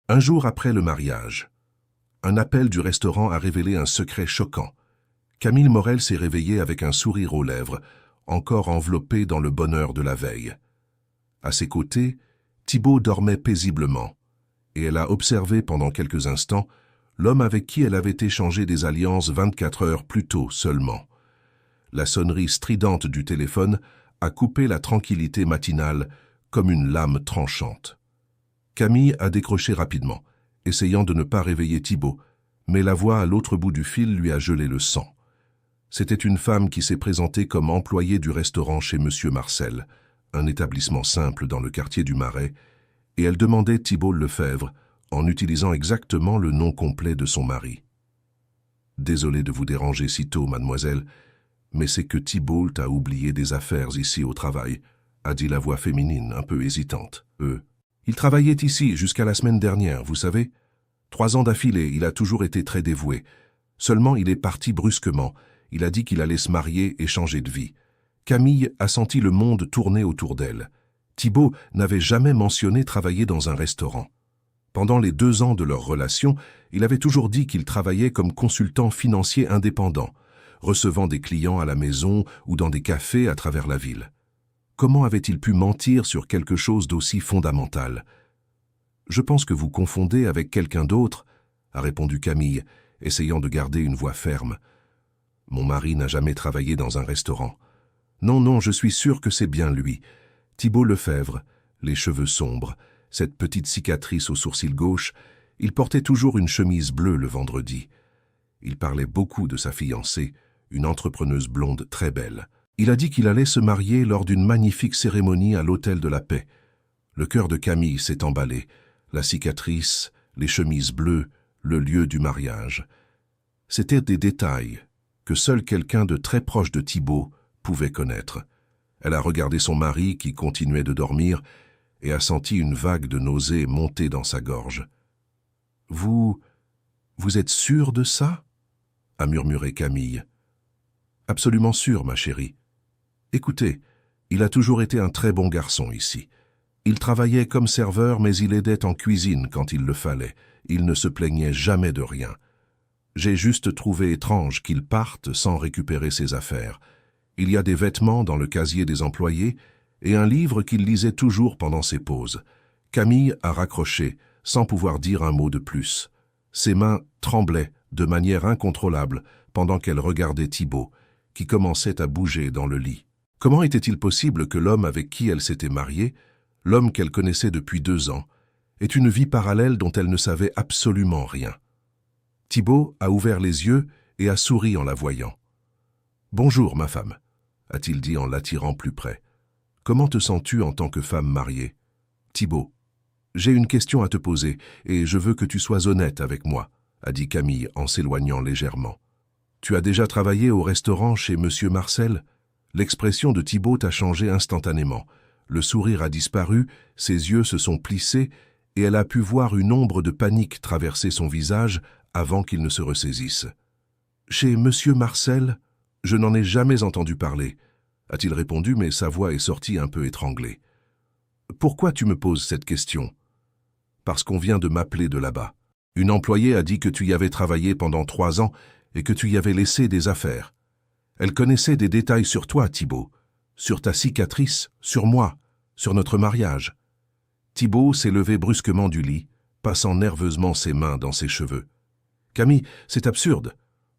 Un jour après le mariage, un appel du restaurant a révélé un secret choquant. Camille Morel s'est réveillée avec un sourire aux lèvres, encore enveloppé dans le bonheur de la veille. À ses côtés, Thibault dormait paisiblement, et elle a observé pendant quelques instants l'homme avec qui elle avait échangé des alliances 24 heures plus tôt seulement. La sonnerie stridente du téléphone a coupé la tranquillité matinale comme une lame tranchante. Camille a décroché rapidement, essayant de ne pas réveiller Thibault, mais la voix à l'autre bout du fil lui a gelé le sang. C'était une femme qui s'est présentée comme employée du restaurant chez Monsieur Marcel, un établissement simple dans le quartier du Marais, et elle demandait Thibault Lefebvre en utilisant exactement le nom complet de son mari. « Désolé de vous déranger si tôt, mademoiselle, mais c'est que Thibault a oublié des affaires ici au travail », a dit la voix féminine, un peu hésitante. Il travaillait ici jusqu'à la semaine dernière, vous savez. 3 ans d'affilée, il a toujours été très dévoué. Seulement, il est parti brusquement. Il a dit qu'il allait se marier et changer de vie. Camille a senti le monde tourner autour d'elle. Thibault n'avait jamais mentionné travailler dans un restaurant. Pendant les 2 ans de leur relation, il avait toujours dit qu'il travaillait comme consultant financier indépendant, recevant des clients à la maison ou dans des cafés à travers la ville. Comment avait-il pu mentir sur quelque chose d'aussi fondamental? « Je pense que vous confondez avec quelqu'un d'autre, » a répondu Camille, essayant de garder une voix ferme. « Mon mari n'a jamais travaillé dans un restaurant. Non, non, je suis sûr que c'est bien lui. Thibault Lefebvre, les cheveux sombres, cette petite cicatrice au sourcil gauche, il portait toujours une chemise bleue le vendredi. Il parlait beaucoup de sa fiancée, une entrepreneuse blonde très belle. Il a dit qu'il allait se marier lors d'une magnifique cérémonie à l'Hôtel de la Paix. Le cœur de Camille s'est emballé, la cicatrice, les chemises bleues, le lieu du mariage. C'étaient des détails que seul quelqu'un de très proche de Thibault pouvait connaître. Elle a regardé son mari qui continuait de dormir et a senti une vague de nausée monter dans sa gorge. « Vous êtes sûr de ça ?» a murmuré Camille. « Absolument sûr, ma chérie. Écoutez, il a toujours été un très bon garçon ici. Il travaillait comme serveur, mais il aidait en cuisine quand il le fallait. Il ne se plaignait jamais de rien. J'ai juste trouvé étrange qu'il parte sans récupérer ses affaires. Il y a des vêtements dans le casier des employés et un livre qu'il lisait toujours pendant ses pauses. » Camille a raccroché, sans pouvoir dire un mot de plus. Ses mains tremblaient de manière incontrôlable pendant qu'elle regardait Thibault, qui commençait à bouger dans le lit. Comment était-il possible que l'homme avec qui elle s'était mariée, l'homme qu'elle connaissait depuis 2 ans, ait une vie parallèle dont elle ne savait absolument rien? Thibault a ouvert les yeux et a souri en la voyant. « Bonjour, ma femme », a-t-il dit en l'attirant plus près. « Comment te sens-tu en tant que femme mariée ?»« Thibault, j'ai une question à te poser et je veux que tu sois honnête avec moi », a dit Camille en s'éloignant légèrement. « Tu as déjà travaillé au restaurant chez Monsieur Marcel ?» L'expression de Thibault a changé instantanément. Le sourire a disparu, ses yeux se sont plissés et elle a pu voir une ombre de panique traverser son visage avant qu'il ne se ressaisisse. « Chez Monsieur Marcel, je n'en ai jamais entendu parler, » a-t-il répondu, mais sa voix est sortie un peu étranglée. « Pourquoi tu me poses cette question ?»« Parce qu'on vient de m'appeler de là-bas. Une employée a dit que tu y avais travaillé pendant 3 ans et que tu y avais laissé des affaires. Elle connaissait des détails sur toi, Thibault, sur ta cicatrice, sur moi, sur notre mariage. » Thibault s'est levé brusquement du lit, passant nerveusement ses mains dans ses cheveux. « Camille, c'est absurde.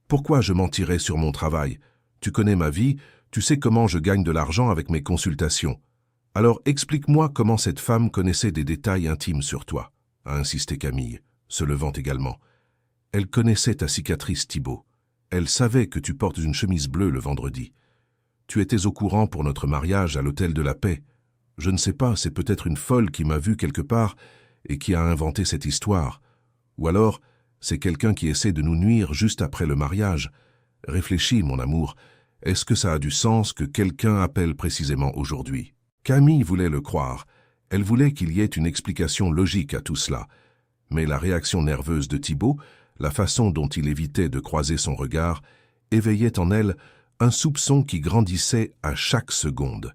Pourquoi je mentirais sur mon travail? Tu connais ma vie, tu sais comment je gagne de l'argent avec mes consultations. Alors explique-moi comment cette femme connaissait des détails intimes sur toi, » a insisté Camille, se levant également. « Elle connaissait ta cicatrice, Thibault. Elle savait que tu portes une chemise bleue le vendredi. Tu étais au courant pour notre mariage à l'Hôtel de la Paix. Je ne sais pas, c'est peut-être une folle qui m'a vu quelque part et qui a inventé cette histoire. Ou alors, c'est quelqu'un qui essaie de nous nuire juste après le mariage. Réfléchis, mon amour. Est-ce que ça a du sens que quelqu'un appelle précisément aujourd'hui ?» Camille voulait le croire. Elle voulait qu'il y ait une explication logique à tout cela. Mais la réaction nerveuse de Thibault, la façon dont il évitait de croiser son regard, éveillait en elle un soupçon qui grandissait à chaque seconde.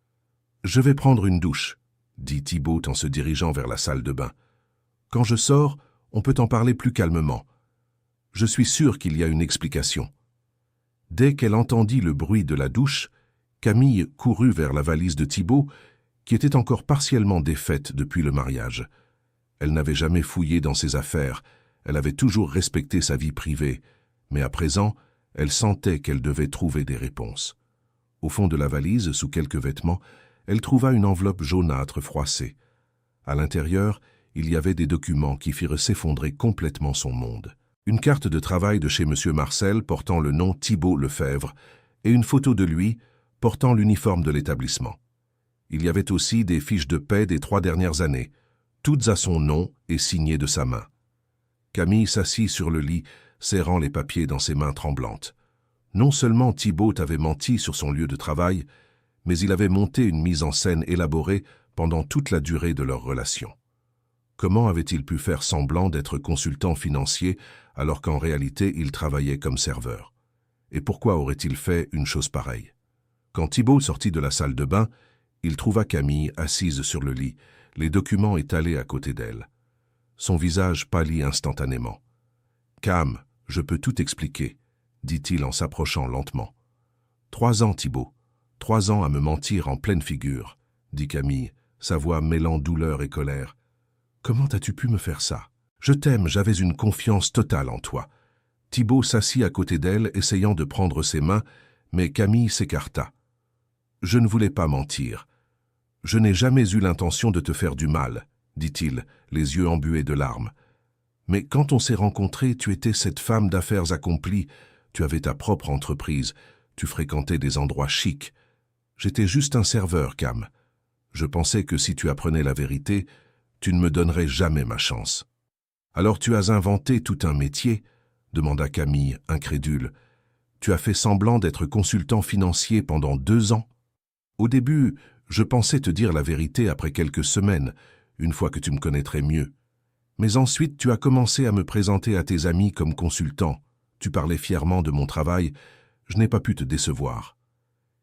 « Je vais prendre une douche, » dit Thibault en se dirigeant vers la salle de bain. « Quand je sors, on peut en parler plus calmement. Je suis sûr qu'il y a une explication. » Dès qu'elle entendit le bruit de la douche, Camille courut vers la valise de Thibault, qui était encore partiellement défaite depuis le mariage. Elle n'avait jamais fouillé dans ses affaires, elle avait toujours respecté sa vie privée, mais à présent, elle sentait qu'elle devait trouver des réponses. Au fond de la valise, sous quelques vêtements, elle trouva une enveloppe jaunâtre froissée. À l'intérieur, il y avait des documents qui firent s'effondrer complètement son monde. Une carte de travail de chez M. Marcel portant le nom Thibault Lefebvre et une photo de lui portant l'uniforme de l'établissement. Il y avait aussi des fiches de paie des 3 dernières années, toutes à son nom et signées de sa main. Camille s'assit sur le lit, serrant les papiers dans ses mains tremblantes. Non seulement Thibault avait menti sur son lieu de travail, mais il avait monté une mise en scène élaborée pendant toute la durée de leur relation. Comment avait-il pu faire semblant d'être consultant financier alors qu'en réalité il travaillait comme serveur? Et pourquoi aurait-il fait une chose pareille? Quand Thibault sortit de la salle de bain, il trouva Camille assise sur le lit, les documents étalés à côté d'elle. Son visage pâlit instantanément. « Cam, je peux tout expliquer, » dit-il en s'approchant lentement. « 3 ans, Thibault, 3 ans à me mentir en pleine figure, » dit Camille, sa voix mêlant douleur et colère. « Comment as-tu pu me faire ça? Je t'aime, j'avais une confiance totale en toi. » Thibault s'assit à côté d'elle, essayant de prendre ses mains, mais Camille s'écarta. « Je ne voulais pas mentir. Je n'ai jamais eu l'intention de te faire du mal, » dit-il, les yeux embués de larmes. « Mais quand on s'est rencontrés, tu étais cette femme d'affaires accomplie, tu avais ta propre entreprise, tu fréquentais des endroits chics. J'étais juste un serveur, Cam. Je pensais que si tu apprenais la vérité, tu ne me donnerais jamais ma chance. »« Alors tu as inventé tout un métier ?» demanda Camille, incrédule. « Tu as fait semblant d'être consultant financier pendant 2 ans. Au début, je pensais te dire la vérité après quelques semaines, une fois que tu me connaîtrais mieux. Mais ensuite, tu as commencé à me présenter à tes amis comme consultant. Tu parlais fièrement de mon travail. Je n'ai pas pu te décevoir. »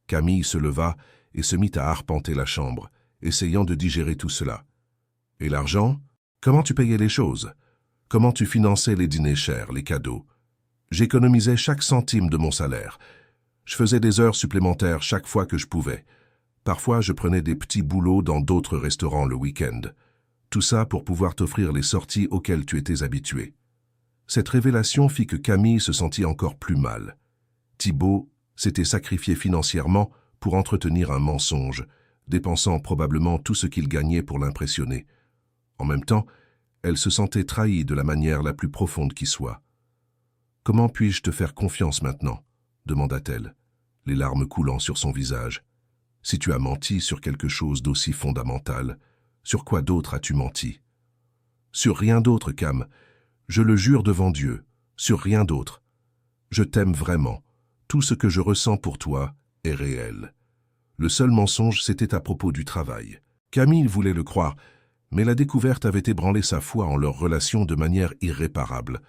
Camille se leva et se mit à arpenter la chambre, essayant de digérer tout cela. « Et l'argent? Comment tu payais les choses? Comment tu finançais les dîners chers, les cadeaux? J'économisais chaque centime de mon salaire. Je faisais des heures supplémentaires chaque fois que je pouvais. Parfois, je prenais des petits boulots dans d'autres restaurants le week-end. Tout ça pour pouvoir t'offrir les sorties auxquelles tu étais habitué. » Cette révélation fit que Camille se sentit encore plus mal. Thibault s'était sacrifié financièrement pour entretenir un mensonge, dépensant probablement tout ce qu'il gagnait pour l'impressionner. En même temps, elle se sentait trahie de la manière la plus profonde qui soit. « Comment puis-je te faire confiance maintenant ?» demanda-t-elle, les larmes coulant sur son visage. « Si tu as menti sur quelque chose d'aussi fondamental, sur quoi d'autre as-tu menti? »« Sur rien d'autre, Cam. Je le jure devant Dieu, sur rien d'autre. Je t'aime vraiment. Tout ce que je ressens pour toi est réel. » Le seul mensonge, c'était à propos du travail. Camille voulait le croire, mais la découverte avait ébranlé sa foi en leur relation de manière irréparable.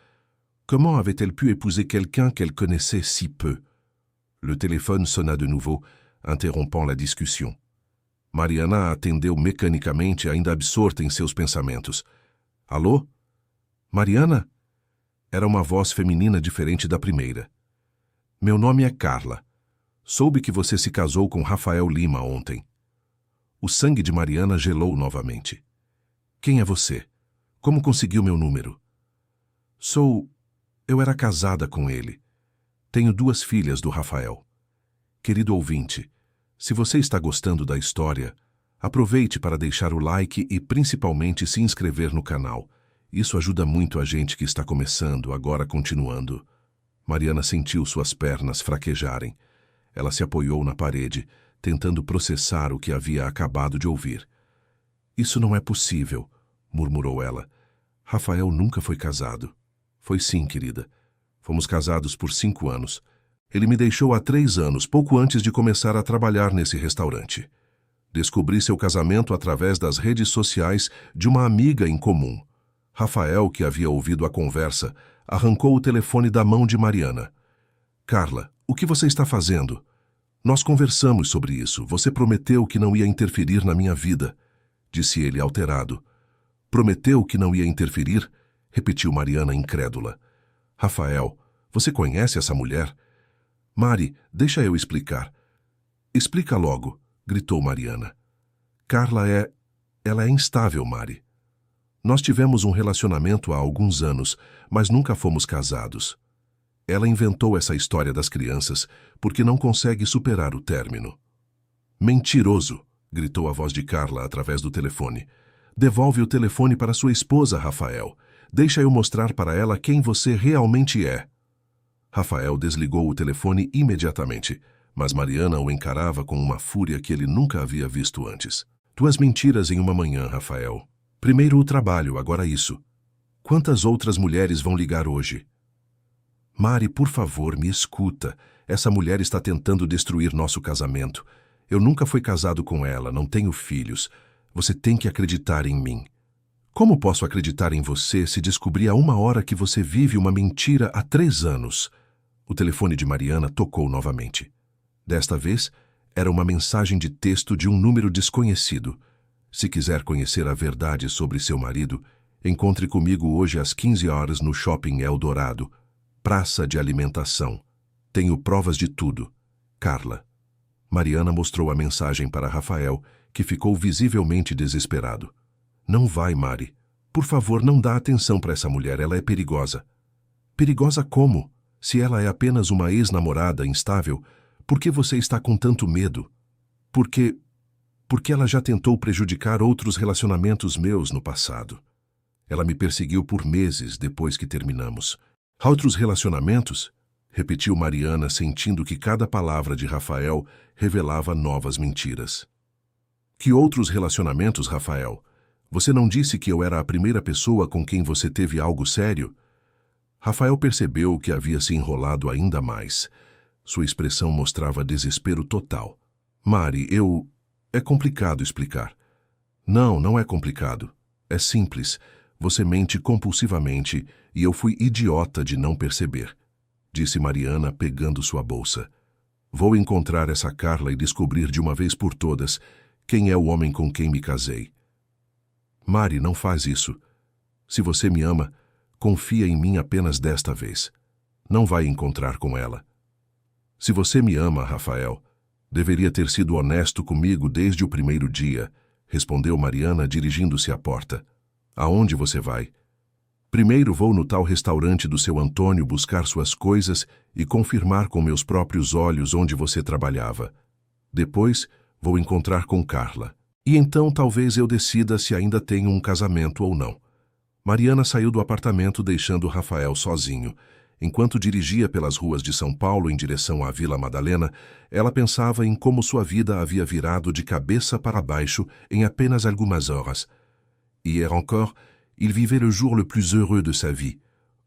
Comment avait-elle pu épouser quelqu'un qu'elle connaissait si peu? Le téléphone sonna de nouveau, interrompant la discussion. Mariana atendeu mecanicamente, ainda absorta em seus pensamentos. « Alô? Mariana? » Era uma voz feminina diferente da primeira. « Meu nome é Carla. Soube que você se casou com Rafael Lima ontem. » O sangue de Mariana gelou novamente. « Quem é você? Como conseguiu meu número? »« Eu era casada com ele. Tenho 2 filhas do Rafael. Querido ouvinte, se você está gostando da história, aproveite para deixar o like e principalmente se inscrever no canal. Isso ajuda muito a gente que está começando, agora continuando. » Mariana sentiu suas pernas fraquejarem. Ela se apoiou na parede, tentando processar o que havia acabado de ouvir. « Isso não é possível, » murmurou ela. « Rafael nunca foi casado. »« Foi sim, querida. Fomos casados por 5 anos. Ele me deixou há 3 anos, pouco antes de começar a trabalhar nesse restaurante. Descobri seu casamento através das redes sociais de uma amiga em comum. Rafael, que havia ouvido a conversa, arrancou o telefone da mão de Mariana. « Carla, o que você está fazendo? Nós conversamos sobre isso. Você prometeu que não ia interferir na minha vida, » disse ele alterado. « Prometeu que não ia interferir? Repetiu Mariana incrédula. Rafael, você conhece essa mulher? Mari, deixa eu explicar. Explica logo, gritou Mariana. Carla ela é instável, Mari. Nós tivemos um relacionamento há alguns anos, mas nunca fomos casados. Ela inventou essa história das crianças porque não consegue superar o término. Mentiroso, gritou a voz de Carla através do telefone. Devolve o telefone para sua esposa, Rafael. Deixa eu mostrar para ela quem você realmente é. Rafael desligou o telefone imediatamente, mas Mariana o encarava com uma fúria que ele nunca havia visto antes. Tuas mentiras em uma manhã, Rafael. Primeiro o trabalho, agora isso. Quantas outras mulheres vão ligar hoje? Mari, por favor, me escuta. Essa mulher está tentando destruir nosso casamento. Eu nunca fui casado com ela, não tenho filhos. Você tem que acreditar em mim. Como posso acreditar em você se descobri há 1 hora que você vive uma mentira há 3 anos? O telefone de Mariana tocou novamente. Desta vez, era uma mensagem de texto de um número desconhecido. Se quiser conhecer a verdade sobre seu marido, encontre comigo hoje às 15 horas no Shopping Eldorado, praça de alimentação. Tenho provas de tudo. Carla. Mariana mostrou a mensagem para Rafael, que ficou visivelmente desesperado. Não vai, Mari. Por favor, não dá atenção para essa mulher, ela é perigosa. Perigosa como? Se ela é apenas uma ex-namorada instável, por que você está com tanto medo? Porque ela já tentou prejudicar outros relacionamentos meus no passado. Ela me perseguiu por meses depois que terminamos. Outros relacionamentos? Repetiu Mariana, sentindo que cada palavra de Rafael revelava novas mentiras. Que outros relacionamentos, Rafael? Você não disse que eu era a primeira pessoa com quem você teve algo sério? Rafael percebeu que havia se enrolado ainda mais. Sua expressão mostrava desespero total. Mari, É complicado explicar. Não é complicado. É simples. Você mente compulsivamente e eu fui idiota de não perceber, disse Mariana, pegando sua bolsa. Vou encontrar essa Carla e descobrir de uma vez por todas quem é o homem com quem me casei. Mari, não faz isso. Se você me ama, confia em mim apenas desta vez. Não vai encontrar com ela. Se você me ama, Rafael, deveria ter sido honesto comigo desde o primeiro dia, respondeu Mariana, dirigindo-se à porta. Aonde você vai? Primeiro vou no tal restaurante do seu Antônio buscar suas coisas e confirmar com meus próprios olhos onde você trabalhava. Depois, vou encontrar com Carla. E então talvez eu decida se ainda tenho um casamento ou não. Mariana saiu do apartamento deixando Rafael sozinho. Enquanto dirigia pelas ruas de São Paulo em direção à Vila Madalena, ela pensava em como sua vida havia virado de cabeça para baixo em apenas algumas horas. Hier encore, il vivait le jour le plus heureux de sa vie.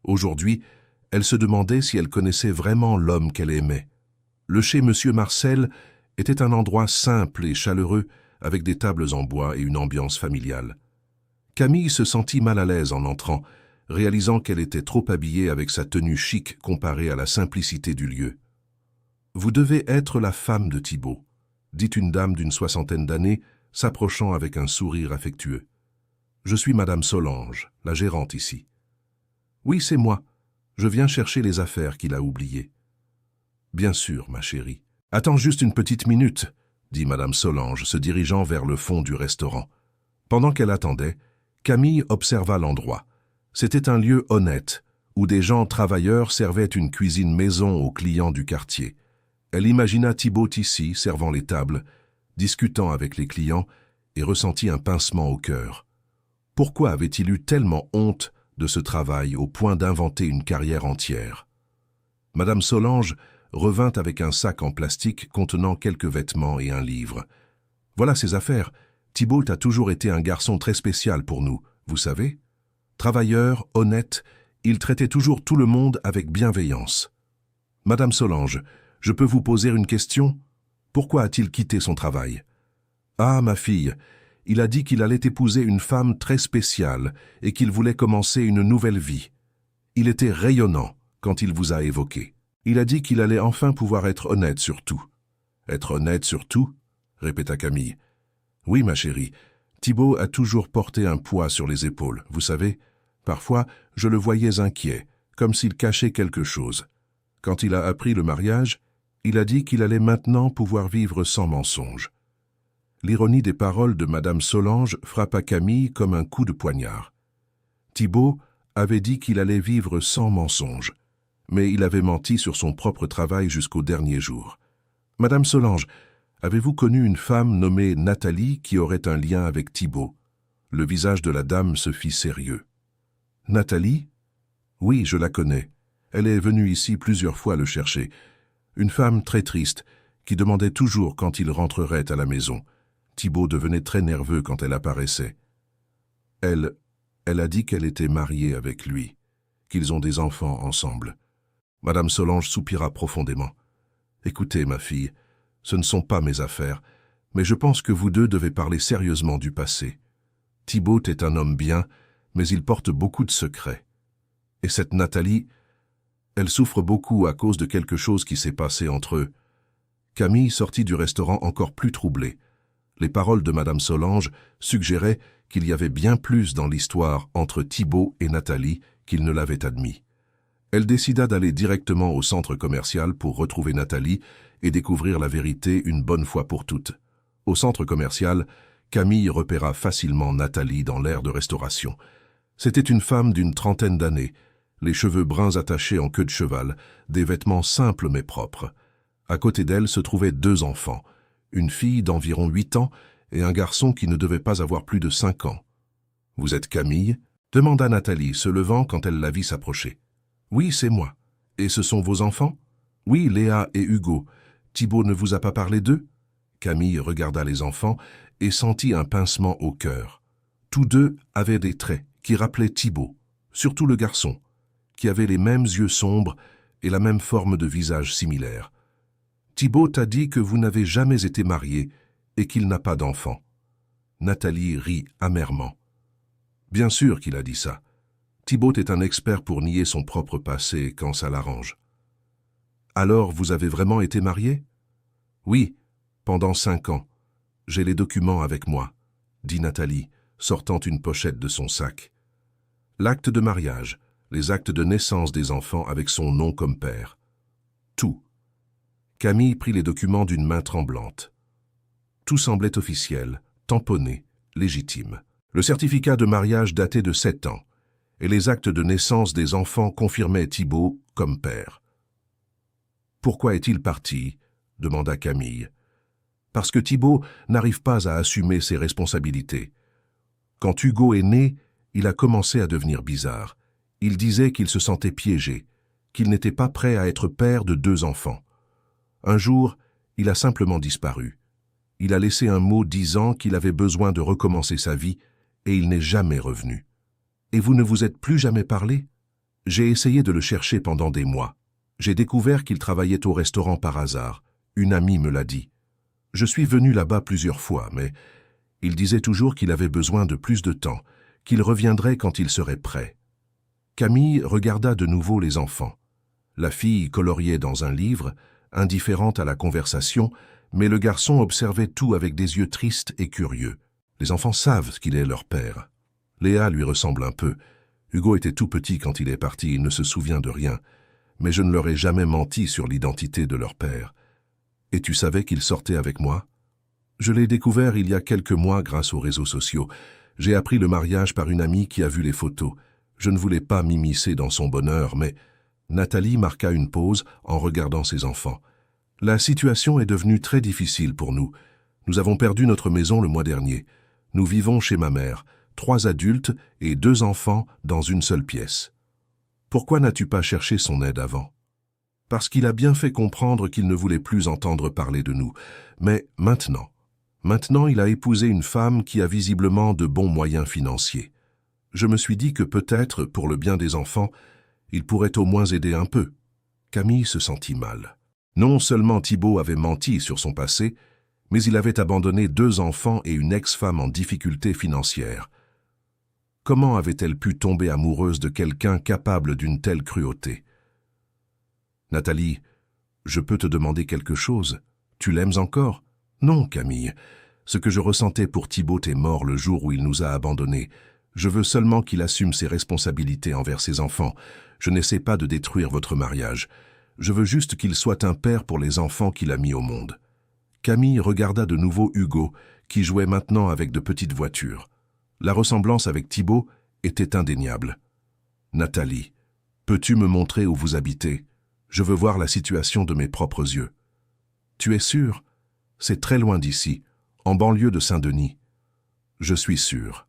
Aujourd'hui, elle se demandait si elle connaissait vraiment l'homme qu'elle aimait. Le chez Monsieur Marcel était un endroit simple et chaleureux, avec des tables en bois et une ambiance familiale. Camille se sentit mal à l'aise en entrant, réalisant qu'elle était trop habillée avec sa tenue chic comparée à la simplicité du lieu. « Vous devez être la femme de Thibault », dit une dame d'une 60aine d'années, s'approchant avec un sourire affectueux. « Je suis Madame Solange, la gérante ici. »« Oui, c'est moi. Je viens chercher les affaires qu'il a oubliées. »« Bien sûr, ma chérie. Attends juste une petite minute, » dit Madame Solange, se dirigeant vers le fond du restaurant. Pendant qu'elle attendait, Camille observa l'endroit. C'était un lieu honnête, où des gens travailleurs servaient une cuisine maison aux clients du quartier. Elle imagina Thibault ici, servant les tables, discutant avec les clients, et ressentit un pincement au cœur. Pourquoi avait-il eu tellement honte de ce travail au point d'inventer une carrière entière? Madame Solange revint avec un sac en plastique contenant quelques vêtements et un livre. « Voilà ses affaires. Thibault a toujours été un garçon très spécial pour nous, vous savez? Travailleur, honnête, il traitait toujours tout le monde avec bienveillance. Madame Solange, je peux vous poser une question? Pourquoi a-t-il quitté son travail? Ah, ma fille, il a dit qu'il allait épouser une femme très spéciale et qu'il voulait commencer une nouvelle vie. Il était rayonnant quand il vous a évoqué. Il a dit qu'il allait enfin pouvoir être honnête sur tout. »« Être honnête sur tout ?» répéta Camille. « Oui, ma chérie, Thibault a toujours porté un poids sur les épaules, vous savez. Parfois, je le voyais inquiet, comme s'il cachait quelque chose. Quand il a appris le mariage, il a dit qu'il allait maintenant pouvoir vivre sans mensonge. L'ironie des paroles de Madame Solange frappa Camille comme un coup de poignard. Thibault avait dit qu'il allait vivre sans mensonge, mais il avait menti sur son propre travail jusqu'au dernier jour. « Madame Solange, avez-vous connu une femme nommée Nathalie qui aurait un lien avec Thibault ?» Le visage de la dame se fit sérieux. « Nathalie ? Oui, je la connais. Elle est venue ici plusieurs fois le chercher. Une femme très triste, qui demandait toujours quand il rentrerait à la maison. Thibault devenait très nerveux quand elle apparaissait. Elle a dit qu'elle était mariée avec lui, qu'ils ont des enfants ensemble. » Madame Solange soupira profondément. « Écoutez, ma fille, ce ne sont pas mes affaires, mais je pense que vous deux devez parler sérieusement du passé. Thibault est un homme bien, mais il porte beaucoup de secrets. Et cette Nathalie, elle souffre beaucoup à cause de quelque chose qui s'est passé entre eux. » Camille sortit du restaurant encore plus troublée. Les paroles de Madame Solange suggéraient qu'il y avait bien plus dans l'histoire entre Thibault et Nathalie qu'il ne l'avait admis. Elle décida d'aller directement au centre commercial pour retrouver Nathalie et découvrir la vérité une bonne fois pour toutes. Au centre commercial, Camille repéra facilement Nathalie dans l'aire de restauration. C'était une femme d'une trentaine d'années, les cheveux bruns attachés en queue de cheval, des vêtements simples mais propres. À côté d'elle se trouvaient 2 enfants, une fille d'environ 8 ans et un garçon qui ne devait pas avoir plus de 5 ans. « Vous êtes Camille ?» demanda Nathalie, se levant quand elle la vit s'approcher. « Oui, c'est moi. Et ce sont vos enfants ?»« Oui, Léa et Hugo. Thibault ne vous a pas parlé d'eux ?» Camille regarda les enfants et sentit un pincement au cœur. Tous deux avaient des traits qui rappelaient Thibault, surtout le garçon, qui avait les mêmes yeux sombres et la même forme de visage similaire. « Thibault t'a dit que vous n'avez jamais été mariés et qu'il n'a pas d'enfant. » Nathalie rit amèrement. « Bien sûr qu'il a dit ça. Thibault est un expert pour nier son propre passé quand ça l'arrange. »« Alors, vous avez vraiment été mariés ?»« Oui, pendant 5 ans. J'ai les documents avec moi, » dit Nathalie, sortant une pochette de son sac. L'acte de mariage, les actes de naissance des enfants avec son nom comme père. Tout. Camille prit les documents d'une main tremblante. Tout semblait officiel, tamponné, légitime. Le certificat de mariage datait de 7 ans, et les actes de naissance des enfants confirmaient Thibault comme père. « Pourquoi est-il parti ?» demanda Camille. « Parce que Thibault n'arrive pas à assumer ses responsabilités. Quand Hugo est né, il a commencé à devenir bizarre. Il disait qu'il se sentait piégé, qu'il n'était pas prêt à être père de 2 enfants. Un jour, il a simplement disparu. Il a laissé un mot disant qu'il avait besoin de recommencer sa vie et il n'est jamais revenu. Et vous ne vous êtes plus jamais parlé ? J'ai essayé de le chercher pendant des mois. J'ai découvert qu'il travaillait au restaurant par hasard. Une amie me l'a dit. Je suis venu là-bas plusieurs fois, mais il disait toujours qu'il avait besoin de plus de temps, qu'il reviendrait quand il serait prêt. » Camille regarda de nouveau les enfants. La fille coloriait dans un livre, indifférente à la conversation, mais le garçon observait tout avec des yeux tristes et curieux. Les enfants savent ce qu'il est leur père. Léa lui ressemble un peu. Hugo était tout petit quand il est parti, il ne se souvient de rien. Mais je ne leur ai jamais menti sur l'identité de leur père. Et tu savais qu'il sortait avec moi ? Je l'ai découvert il y a quelques mois grâce aux réseaux sociaux. J'ai appris le mariage par une amie qui a vu les photos. Je ne voulais pas m'immiscer dans son bonheur, mais... Nathalie marqua une pause en regardant ses enfants. La situation est devenue très difficile pour nous. Nous avons perdu notre maison le mois dernier. Nous vivons chez ma mère, 3 adultes et 2 enfants dans une seule pièce. Pourquoi n'as-tu pas cherché son aide avant ? Parce qu'il a bien fait comprendre qu'il ne voulait plus entendre parler de nous. Mais maintenant, il a épousé une femme qui a visiblement de bons moyens financiers. Je me suis dit que peut-être, pour le bien des enfants, il pourrait au moins aider un peu. Camille se sentit mal. Non seulement Thibault avait menti sur son passé, mais il avait abandonné 2 enfants et une ex-femme en difficulté financière. Comment avait-elle pu tomber amoureuse de quelqu'un capable d'une telle cruauté ? Nathalie, je peux te demander quelque chose. Tu l'aimes encore ? Non, Camille. Ce que je ressentais pour Thibaut est mort le jour où il nous a abandonnés. Je veux seulement qu'il assume ses responsabilités envers ses enfants. Je n'essaie pas de détruire votre mariage. Je veux juste qu'il soit un père pour les enfants qu'il a mis au monde. » Camille regarda de nouveau Hugo, qui jouait maintenant avec de petites voitures. La ressemblance avec Thibaut était indéniable. « Nathalie, peux-tu me montrer où vous habitez? Je veux voir la situation de mes propres yeux. »« Tu es sûr? C'est très loin d'ici, en banlieue de Saint-Denis. »« Je suis sûr. »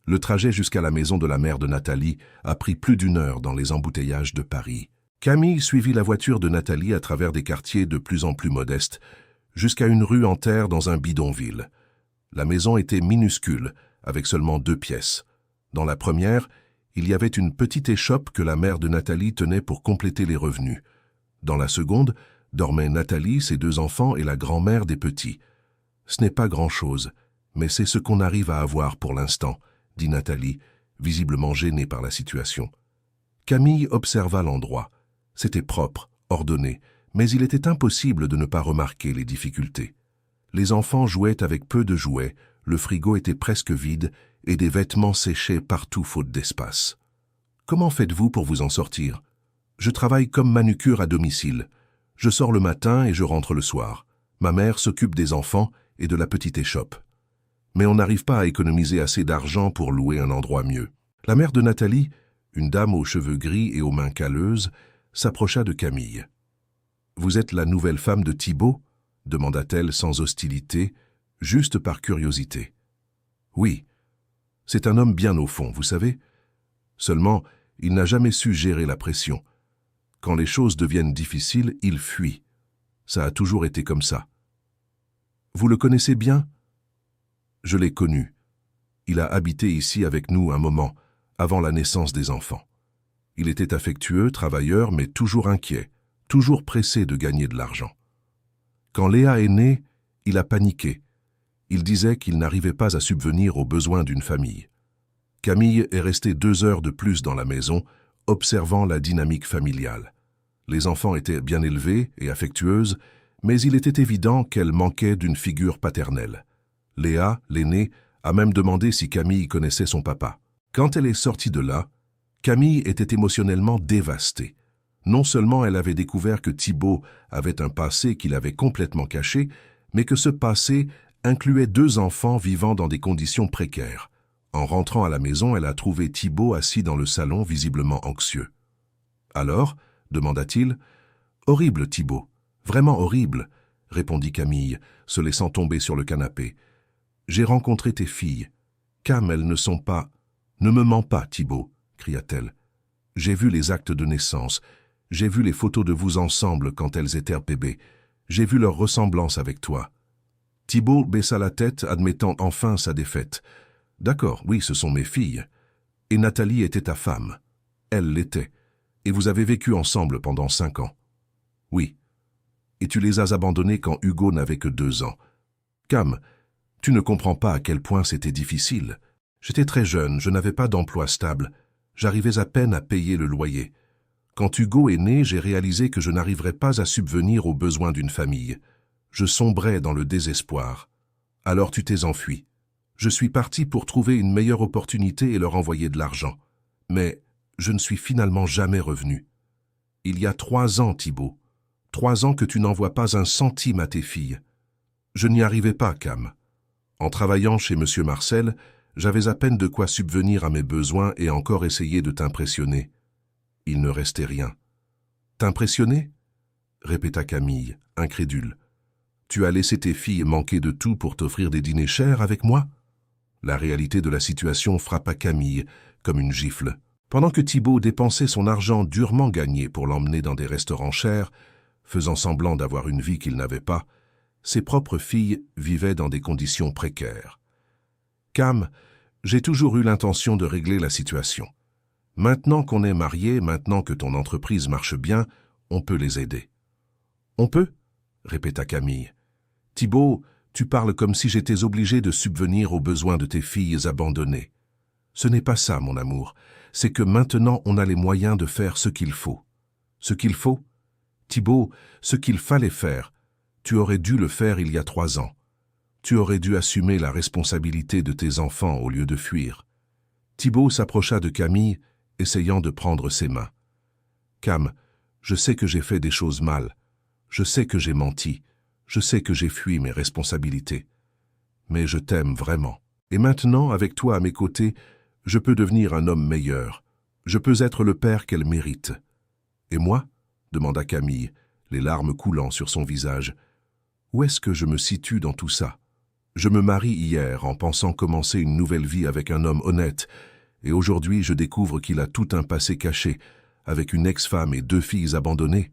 Le trajet jusqu'à la maison de la mère de Nathalie a pris plus d'1 heure dans les embouteillages de Paris. Camille suivit la voiture de Nathalie à travers des quartiers de plus en plus modestes, jusqu'à une rue en terre dans un bidonville. La maison était minuscule, avec seulement 2 pièces. Dans la première, il y avait une petite échoppe que la mère de Nathalie tenait pour compléter les revenus. Dans la seconde, dormaient Nathalie, ses 2 enfants et la grand-mère des petits. « Ce n'est pas grand-chose, mais c'est ce qu'on arrive à avoir pour l'instant, » dit Nathalie, visiblement gênée par la situation. Camille observa l'endroit. C'était propre, ordonné, mais il était impossible de ne pas remarquer les difficultés. Les enfants jouaient avec peu de jouets, le frigo était presque vide et des vêtements séchaient partout faute d'espace. « Comment faites-vous pour vous en sortir? »« Je travaille comme manucure à domicile. Je sors le matin et je rentre le soir. Ma mère s'occupe des enfants et de la petite échoppe. Mais on n'arrive pas à économiser assez d'argent pour louer un endroit mieux. » La mère de Nathalie, une dame aux cheveux gris et aux mains calleuses, s'approcha de Camille. « Vous êtes la nouvelle femme de Thibaut ?» demanda-t-elle sans hostilité, juste par curiosité. « Oui. C'est un homme bien au fond, vous savez. Seulement, il n'a jamais su gérer la pression. Quand les choses deviennent difficiles, il fuit. Ça a toujours été comme ça. »« Vous le connaissez bien ?»« Je l'ai connu. Il a habité ici avec nous un moment, avant la naissance des enfants. Il était affectueux, travailleur, mais toujours inquiet, toujours pressé de gagner de l'argent. Quand Léa est née, il a paniqué. Il disait qu'il n'arrivait pas à subvenir aux besoins d'une famille. Camille est restée 2 heures de plus dans la maison, observant la dynamique familiale. Les enfants étaient bien élevés et affectueuses, mais il était évident qu'elle manquait d'une figure paternelle. Léa, l'aînée, a même demandé si Camille connaissait son papa. Quand elle est sortie de là, Camille était émotionnellement dévastée. Non seulement elle avait découvert que Thibaut avait un passé qu'il avait complètement caché, mais que ce passé incluait 2 enfants vivant dans des conditions précaires. En rentrant à la maison, elle a trouvé Thibaut assis dans le salon, visiblement anxieux. « Alors ?» demanda-t-il. « Horrible, Thibaut, vraiment horrible, » répondit Camille, se laissant tomber sur le canapé. « J'ai rencontré tes filles. Cam, elles ne sont pas... »« Ne me mens pas, Thibaut, » cria-t-elle. « J'ai vu les actes de naissance. J'ai vu les photos de vous ensemble quand elles étaient bébés. J'ai vu leur ressemblance avec toi. » Thibaut baissa la tête, admettant enfin sa défaite. « D'accord, oui, ce sont mes filles. Et Nathalie était ta femme. Elle l'était. Et vous avez vécu ensemble pendant 5 ans. Oui. Et tu les as abandonnées quand Hugo n'avait que 2 ans. Cam, tu ne comprends pas à quel point c'était difficile. J'étais très jeune, je n'avais pas d'emploi stable. J'arrivais à peine à payer le loyer. Quand Hugo est né, j'ai réalisé que je n'arriverais pas à subvenir aux besoins d'une famille. Je sombrais dans le désespoir. Alors tu t'es enfui. Je suis parti pour trouver une meilleure opportunité et leur envoyer de l'argent. Mais je ne suis finalement jamais revenu. Il y a 3 ans, Thibaut. 3 ans que tu n'envoies pas un centime à tes filles. Je n'y arrivais pas, Cam. En travaillant chez M. Marcel, j'avais à peine de quoi subvenir à mes besoins et encore essayer de t'impressionner. Il ne restait rien. « T'impressionner » répéta Camille, incrédule. « Tu as laissé tes filles manquer de tout pour t'offrir des dîners chers avec moi ?» La réalité de la situation frappa Camille comme une gifle. Pendant que Thibaut dépensait son argent durement gagné pour l'emmener dans des restaurants chers, faisant semblant d'avoir une vie qu'il n'avait pas, ses propres filles vivaient dans des conditions précaires. « Cam, j'ai toujours eu l'intention de régler la situation. Maintenant qu'on est mariés, maintenant que ton entreprise marche bien, on peut les aider. »« On peut ?» répéta Camille. « Thibaut, tu parles comme si j'étais obligé de subvenir aux besoins de tes filles abandonnées. Ce n'est pas ça, mon amour. C'est que maintenant on a les moyens de faire ce qu'il faut. Ce qu'il faut ? Thibaut, ce qu'il fallait faire. Tu aurais dû le faire il y a 3 ans. Tu aurais dû assumer la responsabilité de tes enfants au lieu de fuir. » Thibault s'approcha de Camille, essayant de prendre ses mains. « Cam, je sais que j'ai fait des choses mal. Je sais que j'ai menti. Je sais que j'ai fui mes responsabilités. Mais je t'aime vraiment. Et maintenant, avec toi à mes côtés, je peux devenir un homme meilleur. Je peux être le père qu'elle mérite. »« Et moi ?» demanda Camille, les larmes coulant sur son visage. « Où est-ce que je me situe dans tout ça? Je me marie hier en pensant commencer une nouvelle vie avec un homme honnête, et aujourd'hui je découvre qu'il a tout un passé caché, avec une ex-femme et 2 filles abandonnées.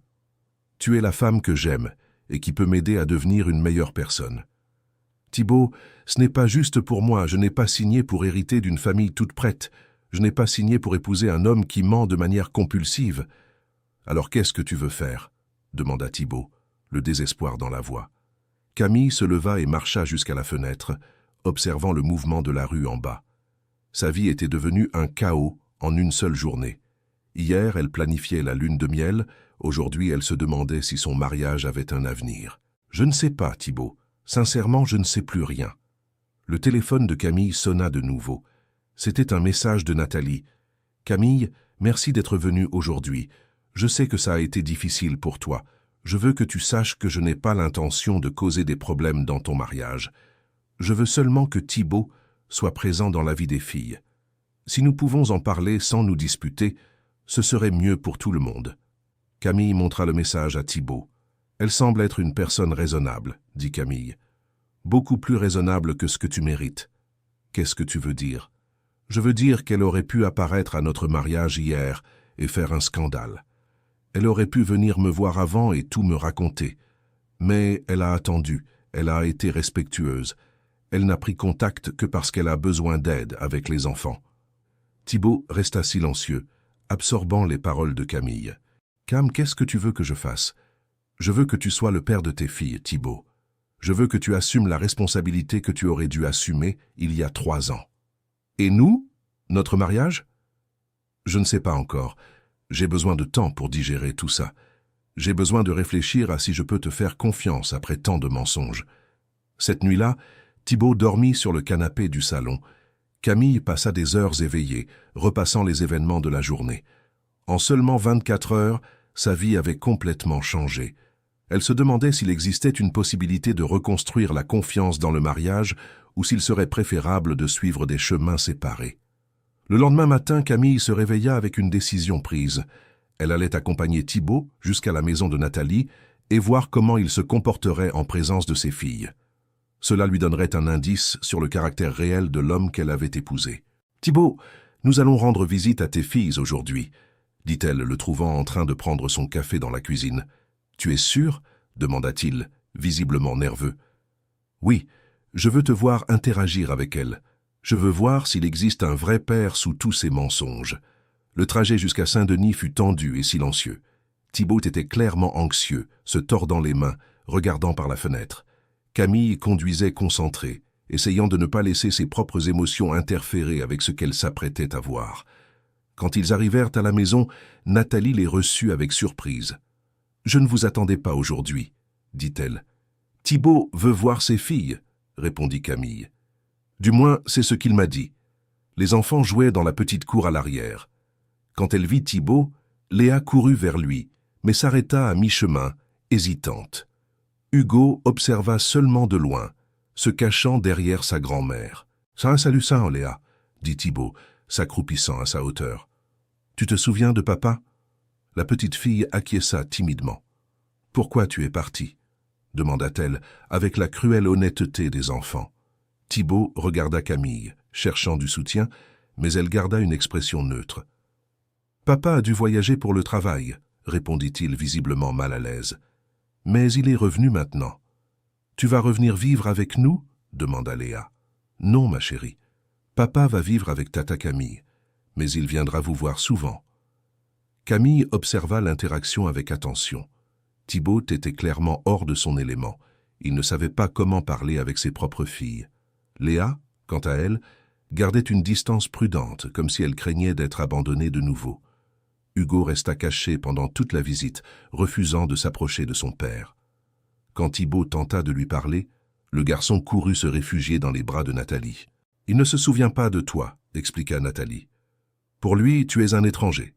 Tu es la femme que j'aime et qui peut m'aider à devenir une meilleure personne. Thibault, ce n'est pas juste pour moi, je n'ai pas signé pour hériter d'une famille toute prête, je n'ai pas signé pour épouser un homme qui ment de manière compulsive. Alors qu'est-ce que tu veux faire? Demanda Thibault, le désespoir dans la voix. Camille se leva et marcha jusqu'à la fenêtre, observant le mouvement de la rue en bas. Sa vie était devenue un chaos en une seule journée. Hier, elle planifiait la lune de miel, aujourd'hui elle se demandait si son mariage avait un avenir. « Je ne sais pas, Thibault. Sincèrement, je ne sais plus rien. » Le téléphone de Camille sonna de nouveau. C'était un message de Nathalie. « Camille, merci d'être venue aujourd'hui. Je sais que ça a été difficile pour toi. Je veux que tu saches que je n'ai pas l'intention de causer des problèmes dans ton mariage. Je veux seulement que Thibault soit présent dans la vie des filles. Si nous pouvons en parler sans nous disputer, ce serait mieux pour tout le monde. » Camille montra le message à Thibault. « Elle semble être une personne raisonnable, » dit Camille. « Beaucoup plus raisonnable que ce que tu mérites. »« Qu'est-ce que tu veux dire ?»« Je veux dire qu'elle aurait pu apparaître à notre mariage hier et faire un scandale. Elle aurait pu venir me voir avant et tout me raconter. Mais elle a attendu, elle a été respectueuse. Elle n'a pris contact que parce qu'elle a besoin d'aide avec les enfants. » Thibault resta silencieux, absorbant les paroles de Camille. « Cam, qu'est-ce que tu veux que je fasse? Je veux que tu sois le père de tes filles, Thibault. Je veux que tu assumes la responsabilité que tu aurais dû assumer il y a 3 ans. Et nous? Notre mariage? Je ne sais pas encore. J'ai besoin de temps pour digérer tout ça. J'ai besoin de réfléchir à si je peux te faire confiance après tant de mensonges. » Cette nuit-là, Thibault dormit sur le canapé du salon. Camille passa des heures éveillée, repassant les événements de la journée. En seulement 24 heures, sa vie avait complètement changé. Elle se demandait s'il existait une possibilité de reconstruire la confiance dans le mariage ou s'il serait préférable de suivre des chemins séparés. Le lendemain matin, Camille se réveilla avec une décision prise. Elle allait accompagner Thibault jusqu'à la maison de Nathalie et voir comment il se comporterait en présence de ses filles. Cela lui donnerait un indice sur le caractère réel de l'homme qu'elle avait épousé. « Thibault, nous allons rendre visite à tes filles aujourd'hui, » dit-elle, le trouvant en train de prendre son café dans la cuisine. « Tu es sûr ?» demanda-t-il, visiblement nerveux. « Oui, je veux te voir interagir avec elles. Je veux voir s'il existe un vrai père sous tous ces mensonges. » Le trajet jusqu'à Saint-Denis fut tendu et silencieux. Thibault était clairement anxieux, se tordant les mains, regardant par la fenêtre. Camille conduisait concentrée, essayant de ne pas laisser ses propres émotions interférer avec ce qu'elle s'apprêtait à voir. Quand ils arrivèrent à la maison, Nathalie les reçut avec surprise. « Je ne vous attendais pas aujourd'hui, » dit-elle. « Thibault veut voir ses filles, » répondit Camille. « Du moins, c'est ce qu'il m'a dit. » Les enfants jouaient dans la petite cour à l'arrière. Quand elle vit Thibault, Léa courut vers lui, mais s'arrêta à mi-chemin, hésitante. Hugo observa seulement de loin, se cachant derrière sa grand-mère. « Salut ça, Léa, » dit Thibault, s'accroupissant à sa hauteur. « Tu te souviens de papa ?» La petite fille acquiesça timidement. « Pourquoi tu es partie ?» demanda-t-elle, avec la cruelle honnêteté des enfants. Thibault regarda Camille, cherchant du soutien, mais elle garda une expression neutre. « Papa a dû voyager pour le travail, » répondit-il visiblement mal à l'aise. « Mais il est revenu maintenant. »« Tu vas revenir vivre avec nous ?» demanda Léa. « Non, ma chérie. Papa va vivre avec tata Camille, mais il viendra vous voir souvent. » Camille observa l'interaction avec attention. Thibault était clairement hors de son élément. Il ne savait pas comment parler avec ses propres filles. Léa, quant à elle, gardait une distance prudente, comme si elle craignait d'être abandonnée de nouveau. Hugo resta caché pendant toute la visite, refusant de s'approcher de son père. Quand Thibault tenta de lui parler, Le garçon courut se réfugier dans les bras de Nathalie. « Il ne se souvient pas de toi, » expliqua Nathalie. « Pour lui, tu es un étranger. »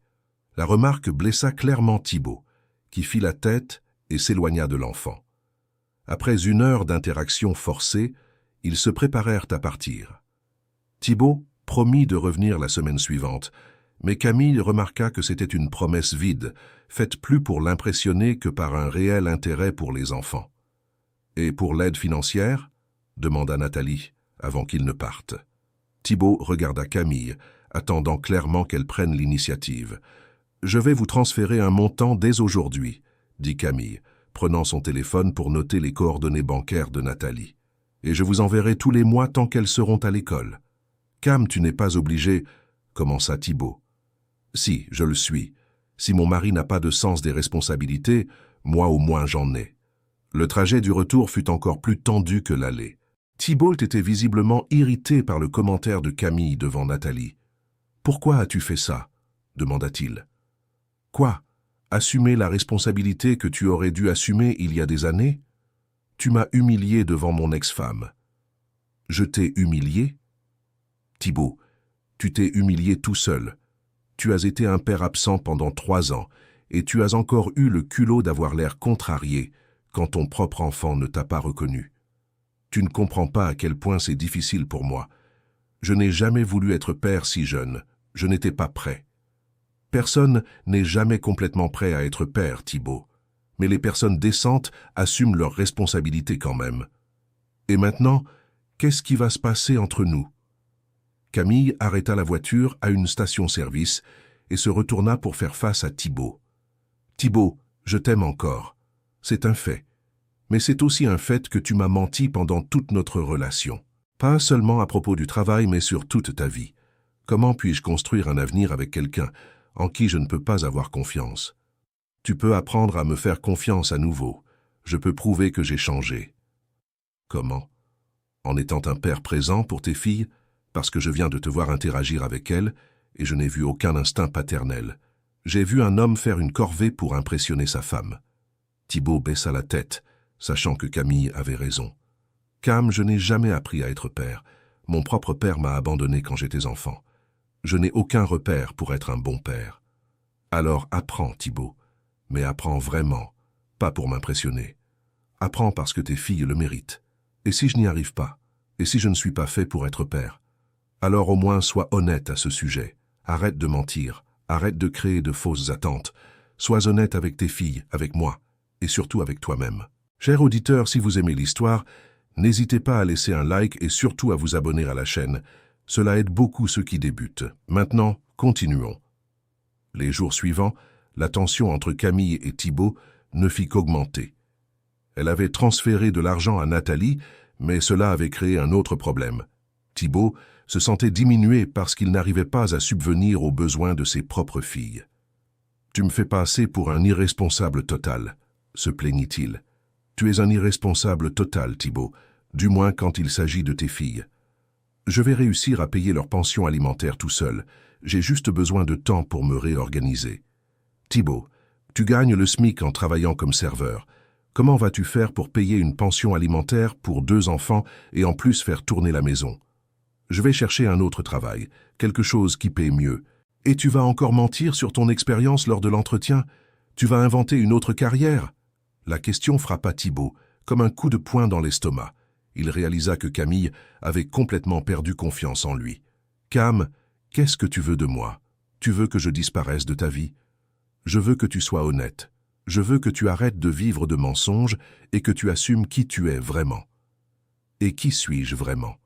La remarque blessa clairement Thibault, qui fit la tête et s'éloigna de l'enfant. Après 1 heure d'interaction forcée, ils se préparèrent à partir. Thibault promit de revenir la semaine suivante, mais Camille remarqua que c'était une promesse vide, faite plus pour l'impressionner que par un réel intérêt pour les enfants. « Et pour l'aide financière ?» demanda Nathalie, avant qu'ils ne partent. Thibault regarda Camille, attendant clairement qu'elle prenne l'initiative. « Je vais vous transférer un montant dès aujourd'hui, » dit Camille, prenant son téléphone pour noter les coordonnées bancaires de Nathalie. « Et je vous enverrai tous les mois tant qu'elles seront à l'école. »« Cam, tu n'es pas obligé, » commença Thibault. « Si, je le suis. Si mon mari n'a pas de sens des responsabilités, moi au moins j'en ai. » Le trajet du retour fut encore plus tendu que l'aller. Thibault était visiblement irrité par le commentaire de Camille devant Nathalie. « Pourquoi as-tu fait ça ?» demanda-t-il. « Quoi? Assumer la responsabilité que tu aurais dû assumer il y a des années? Tu m'as humilié devant mon ex-femme. »« Je t'ai humilié ?» ?»« Thibault, tu t'es humilié tout seul. Tu as été un père absent pendant 3 ans et tu as encore eu le culot d'avoir l'air contrarié quand ton propre enfant ne t'a pas reconnu. Tu ne comprends pas à quel point c'est difficile pour moi. Je n'ai jamais voulu être père si jeune. Je n'étais pas prêt. Personne n'est jamais complètement prêt à être père, Thibault. Mais les personnes décentes assument leurs responsabilités quand même. Et maintenant, qu'est-ce qui va se passer entre nous ? » Camille arrêta la voiture à une station-service et se retourna pour faire face à Thibault. « Thibault, je t'aime encore. C'est un fait. Mais c'est aussi un fait que tu m'as menti pendant toute notre relation. Pas seulement à propos du travail, mais sur toute ta vie. Comment puis-je construire un avenir avec quelqu'un en qui je ne peux pas avoir confiance? Tu peux apprendre à me faire confiance à nouveau. Je peux prouver que j'ai changé. » « Comment ? En étant un père présent pour tes filles, parce que je viens de te voir interagir avec elles, et je n'ai vu aucun instinct paternel. J'ai vu un homme faire une corvée pour impressionner sa femme. » Thibault baissa la tête, sachant que Camille avait raison. « Cam, je n'ai jamais appris à être père. Mon propre père m'a abandonné quand j'étais enfant. Je n'ai aucun repère pour être un bon père. Alors apprends, Thibault, mais apprends vraiment, pas pour m'impressionner. Apprends parce que tes filles le méritent. Et si je n'y arrive pas? Et si je ne suis pas fait pour être père? Alors au moins sois honnête à ce sujet. Arrête de mentir, arrête de créer de fausses attentes. Sois honnête avec tes filles, avec moi, et surtout avec toi-même. » Chers auditeurs, si vous aimez l'histoire, n'hésitez pas à laisser un like et surtout à vous abonner à la chaîne. Cela aide beaucoup ceux qui débutent. Maintenant, continuons. Les jours suivants, la tension entre Camille et Thibault ne fit qu'augmenter. Elle avait transféré de l'argent à Nathalie, mais cela avait créé un autre problème. Thibault se sentait diminué parce qu'il n'arrivait pas à subvenir aux besoins de ses propres filles. « Tu me fais passer pour un irresponsable total », se plaignit-il. « Tu es un irresponsable total, Thibault, du moins quand il s'agit de tes filles. Je vais réussir à payer leur pension alimentaire tout seul. J'ai juste besoin de temps pour me réorganiser. Thibault, tu gagnes le SMIC en travaillant comme serveur. Comment vas-tu faire pour payer une pension alimentaire pour 2 enfants et en plus faire tourner la maison? Je vais chercher un autre travail, quelque chose qui paie mieux. Et tu vas encore mentir sur ton expérience lors de l'entretien? Tu vas inventer une autre carrière? » La question frappa Thibault, comme un coup de poing dans l'estomac. Il réalisa que Camille avait complètement perdu confiance en lui. « Cam, qu'est-ce que tu veux de moi? Tu veux que je disparaisse de ta vie? Je veux que tu sois honnête. Je veux que tu arrêtes de vivre de mensonges et que tu assumes qui tu es vraiment. » Et qui suis-je vraiment?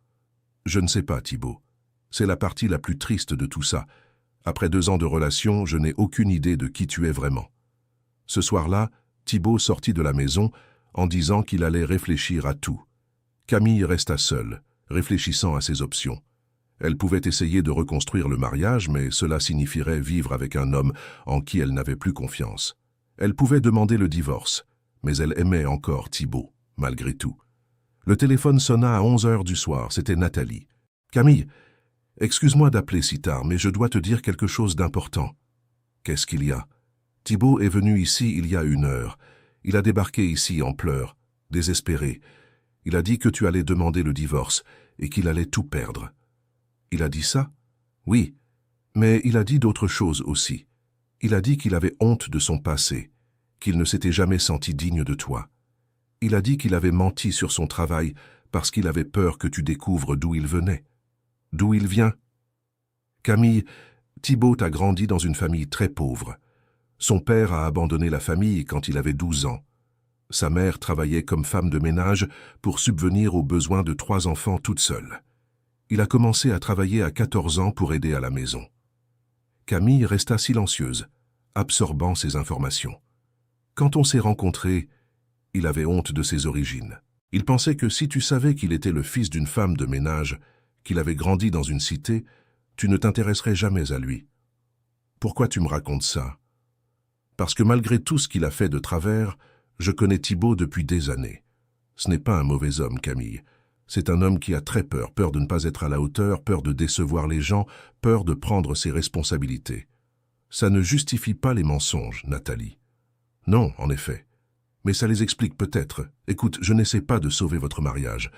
Je ne sais pas, Thibault. C'est la partie la plus triste de tout ça. Après 2 ans de relation, je n'ai aucune idée de qui tu es vraiment. Ce soir-là, Thibault sortit de la maison en disant qu'il allait réfléchir à tout. Camille resta seule, réfléchissant à ses options. Elle pouvait essayer de reconstruire le mariage, mais cela signifierait vivre avec un homme en qui elle n'avait plus confiance. Elle pouvait demander le divorce, mais elle aimait encore Thibault, malgré tout. Le téléphone sonna à 11 heures du soir, c'était Nathalie. « Camille, excuse-moi d'appeler si tard, mais je dois te dire quelque chose d'important. »« Qu'est-ce qu'il y a ?»« Thibault est venu ici il y a 1 heure. Il a débarqué ici en pleurs, désespéré. Il a dit que tu allais demander le divorce et qu'il allait tout perdre. Il a dit ça? Oui, mais il a dit d'autres choses aussi. Il a dit qu'il avait honte de son passé, qu'il ne s'était jamais senti digne de toi. Il a dit qu'il avait menti sur son travail parce qu'il avait peur que tu découvres d'où il venait. D'où il vient? Camille, Thibault a grandi dans une famille très pauvre. Son père a abandonné la famille quand il avait 12 ans. Sa mère travaillait comme femme de ménage pour subvenir aux besoins de 3 enfants toute seule. Il a commencé à travailler à 14 ans pour aider à la maison. Camille resta silencieuse, absorbant ces informations. Quand on s'est rencontrés, il avait honte de ses origines. Il pensait que si tu savais qu'il était le fils d'une femme de ménage, qu'il avait grandi dans une cité, tu ne t'intéresserais jamais à lui. Pourquoi tu me racontes ça? Parce que malgré tout ce qu'il a fait de travers, je connais Thibault depuis des années. Ce n'est pas un mauvais homme, Camille. C'est un homme qui a très peur, peur de ne pas être à la hauteur, peur de décevoir les gens, peur de prendre ses responsabilités. Ça ne justifie pas les mensonges, Nathalie. Non, en effet. Mais ça les explique peut-être. Écoute, je n'essaie pas de sauver votre mariage.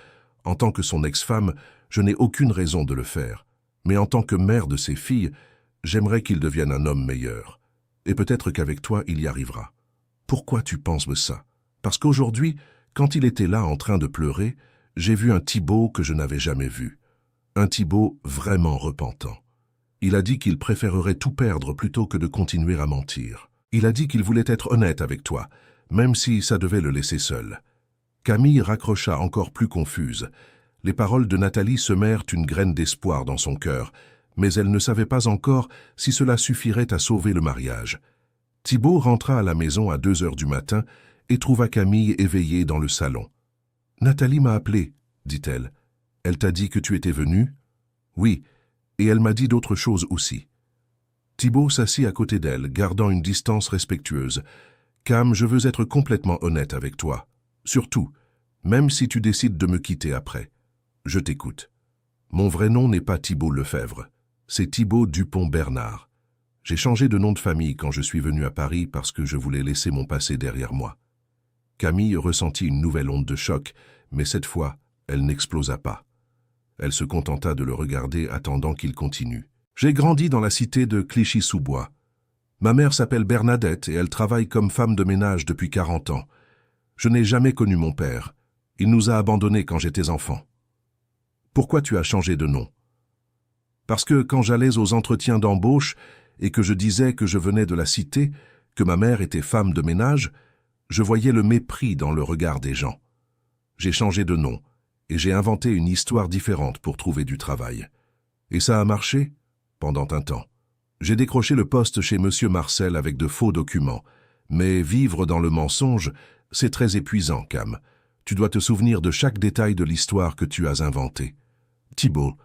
En tant que son ex-femme, je n'ai aucune raison de le faire. Mais en tant que mère de ses filles, j'aimerais qu'il devienne un homme meilleur. Et peut-être qu'avec toi, il y arrivera. Pourquoi tu penses ça? Parce qu'aujourd'hui, quand il était là en train de pleurer, j'ai vu un Thibault que je n'avais jamais vu. Un Thibault vraiment repentant. Il a dit qu'il préférerait tout perdre plutôt que de continuer à mentir. Il a dit qu'il voulait être honnête avec toi, même si ça devait le laisser seul. Camille raccrocha encore plus confuse. Les paroles de Nathalie semèrent une graine d'espoir dans son cœur, mais elle ne savait pas encore si cela suffirait à sauver le mariage. Thibault rentra à la maison à 2 heures du matin et trouva Camille éveillée dans le salon. « Nathalie m'a appelé, dit-elle. Elle t'a dit que tu étais venue? »« Oui, et elle m'a dit d'autres choses aussi. » Thibault s'assit à côté d'elle, gardant une distance respectueuse. « Cam, je veux être complètement honnête avec toi. Surtout, même si tu décides de me quitter après. Je t'écoute. Mon vrai nom n'est pas Thibault Lefebvre, c'est Thibault Dupont-Bernard. J'ai changé de nom de famille quand je suis venu à Paris parce que je voulais laisser mon passé derrière moi. » Camille ressentit une nouvelle onde de choc, mais cette fois, elle n'explosa pas. Elle se contenta de le regarder attendant qu'il continue. « J'ai grandi dans la cité de Clichy-sous-Bois. Ma mère s'appelle Bernadette et elle travaille comme femme de ménage depuis 40 ans. Je n'ai jamais connu mon père. Il nous a abandonnés quand j'étais enfant. » « Pourquoi tu as changé de nom? » « Parce que quand j'allais aux entretiens d'embauche et que je disais que je venais de la cité, que ma mère était femme de ménage, je voyais le mépris dans le regard des gens. J'ai changé de nom et j'ai inventé une histoire différente pour trouver du travail. Et ça a marché pendant un temps. J'ai décroché le poste chez Monsieur Marcel avec de faux documents. Mais vivre dans le mensonge, c'est très épuisant, Cam. Tu dois te souvenir de chaque détail de l'histoire que tu as inventée. Thibault,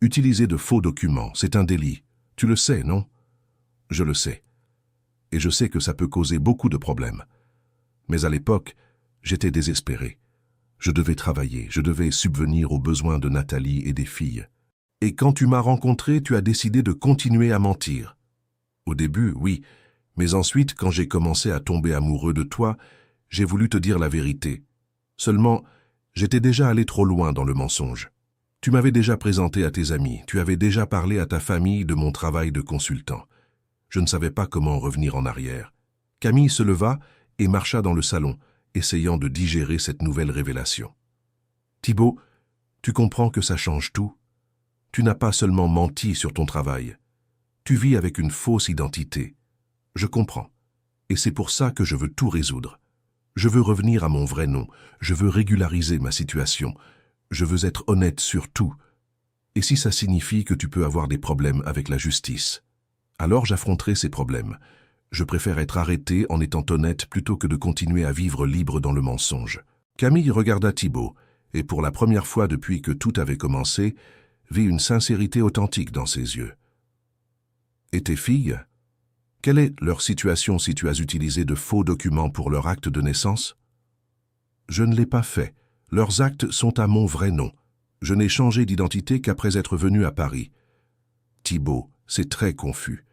utiliser de faux documents, c'est un délit. Tu le sais, non? Je le sais. Et je sais que ça peut causer beaucoup de problèmes. Mais à l'époque, j'étais désespéré. Je devais travailler, je devais subvenir aux besoins de Nathalie et des filles. Et quand tu m'as rencontré, tu as décidé de continuer à mentir. Au début, oui, mais ensuite, quand j'ai commencé à tomber amoureux de toi, j'ai voulu te dire la vérité. Seulement, j'étais déjà allé trop loin dans le mensonge. Tu m'avais déjà présenté à tes amis, tu avais déjà parlé à ta famille de mon travail de consultant. Je ne savais pas comment revenir en arrière. Camille se leva et marcha dans le salon, essayant de digérer cette nouvelle révélation. Thibault, tu comprends que ça change tout? Tu n'as pas seulement menti sur ton travail. Tu vis avec une fausse identité. Je comprends. Et c'est pour ça que je veux tout résoudre. Je veux revenir à mon vrai nom. Je veux régulariser ma situation. Je veux être honnête sur tout. Et si ça signifie que tu peux avoir des problèmes avec la justice, alors j'affronterai ces problèmes. Je préfère être arrêté en étant honnête plutôt que de continuer à vivre libre dans le mensonge. Camille regarda Thibault, et pour la première fois depuis que tout avait commencé, vit une sincérité authentique dans ses yeux. Et tes filles? Quelle est leur situation si tu as utilisé de faux documents pour leur acte de naissance? Je ne l'ai pas fait. Leurs actes sont à mon vrai nom. Je n'ai changé d'identité qu'après être venu à Paris. Thibault, c'est très confus.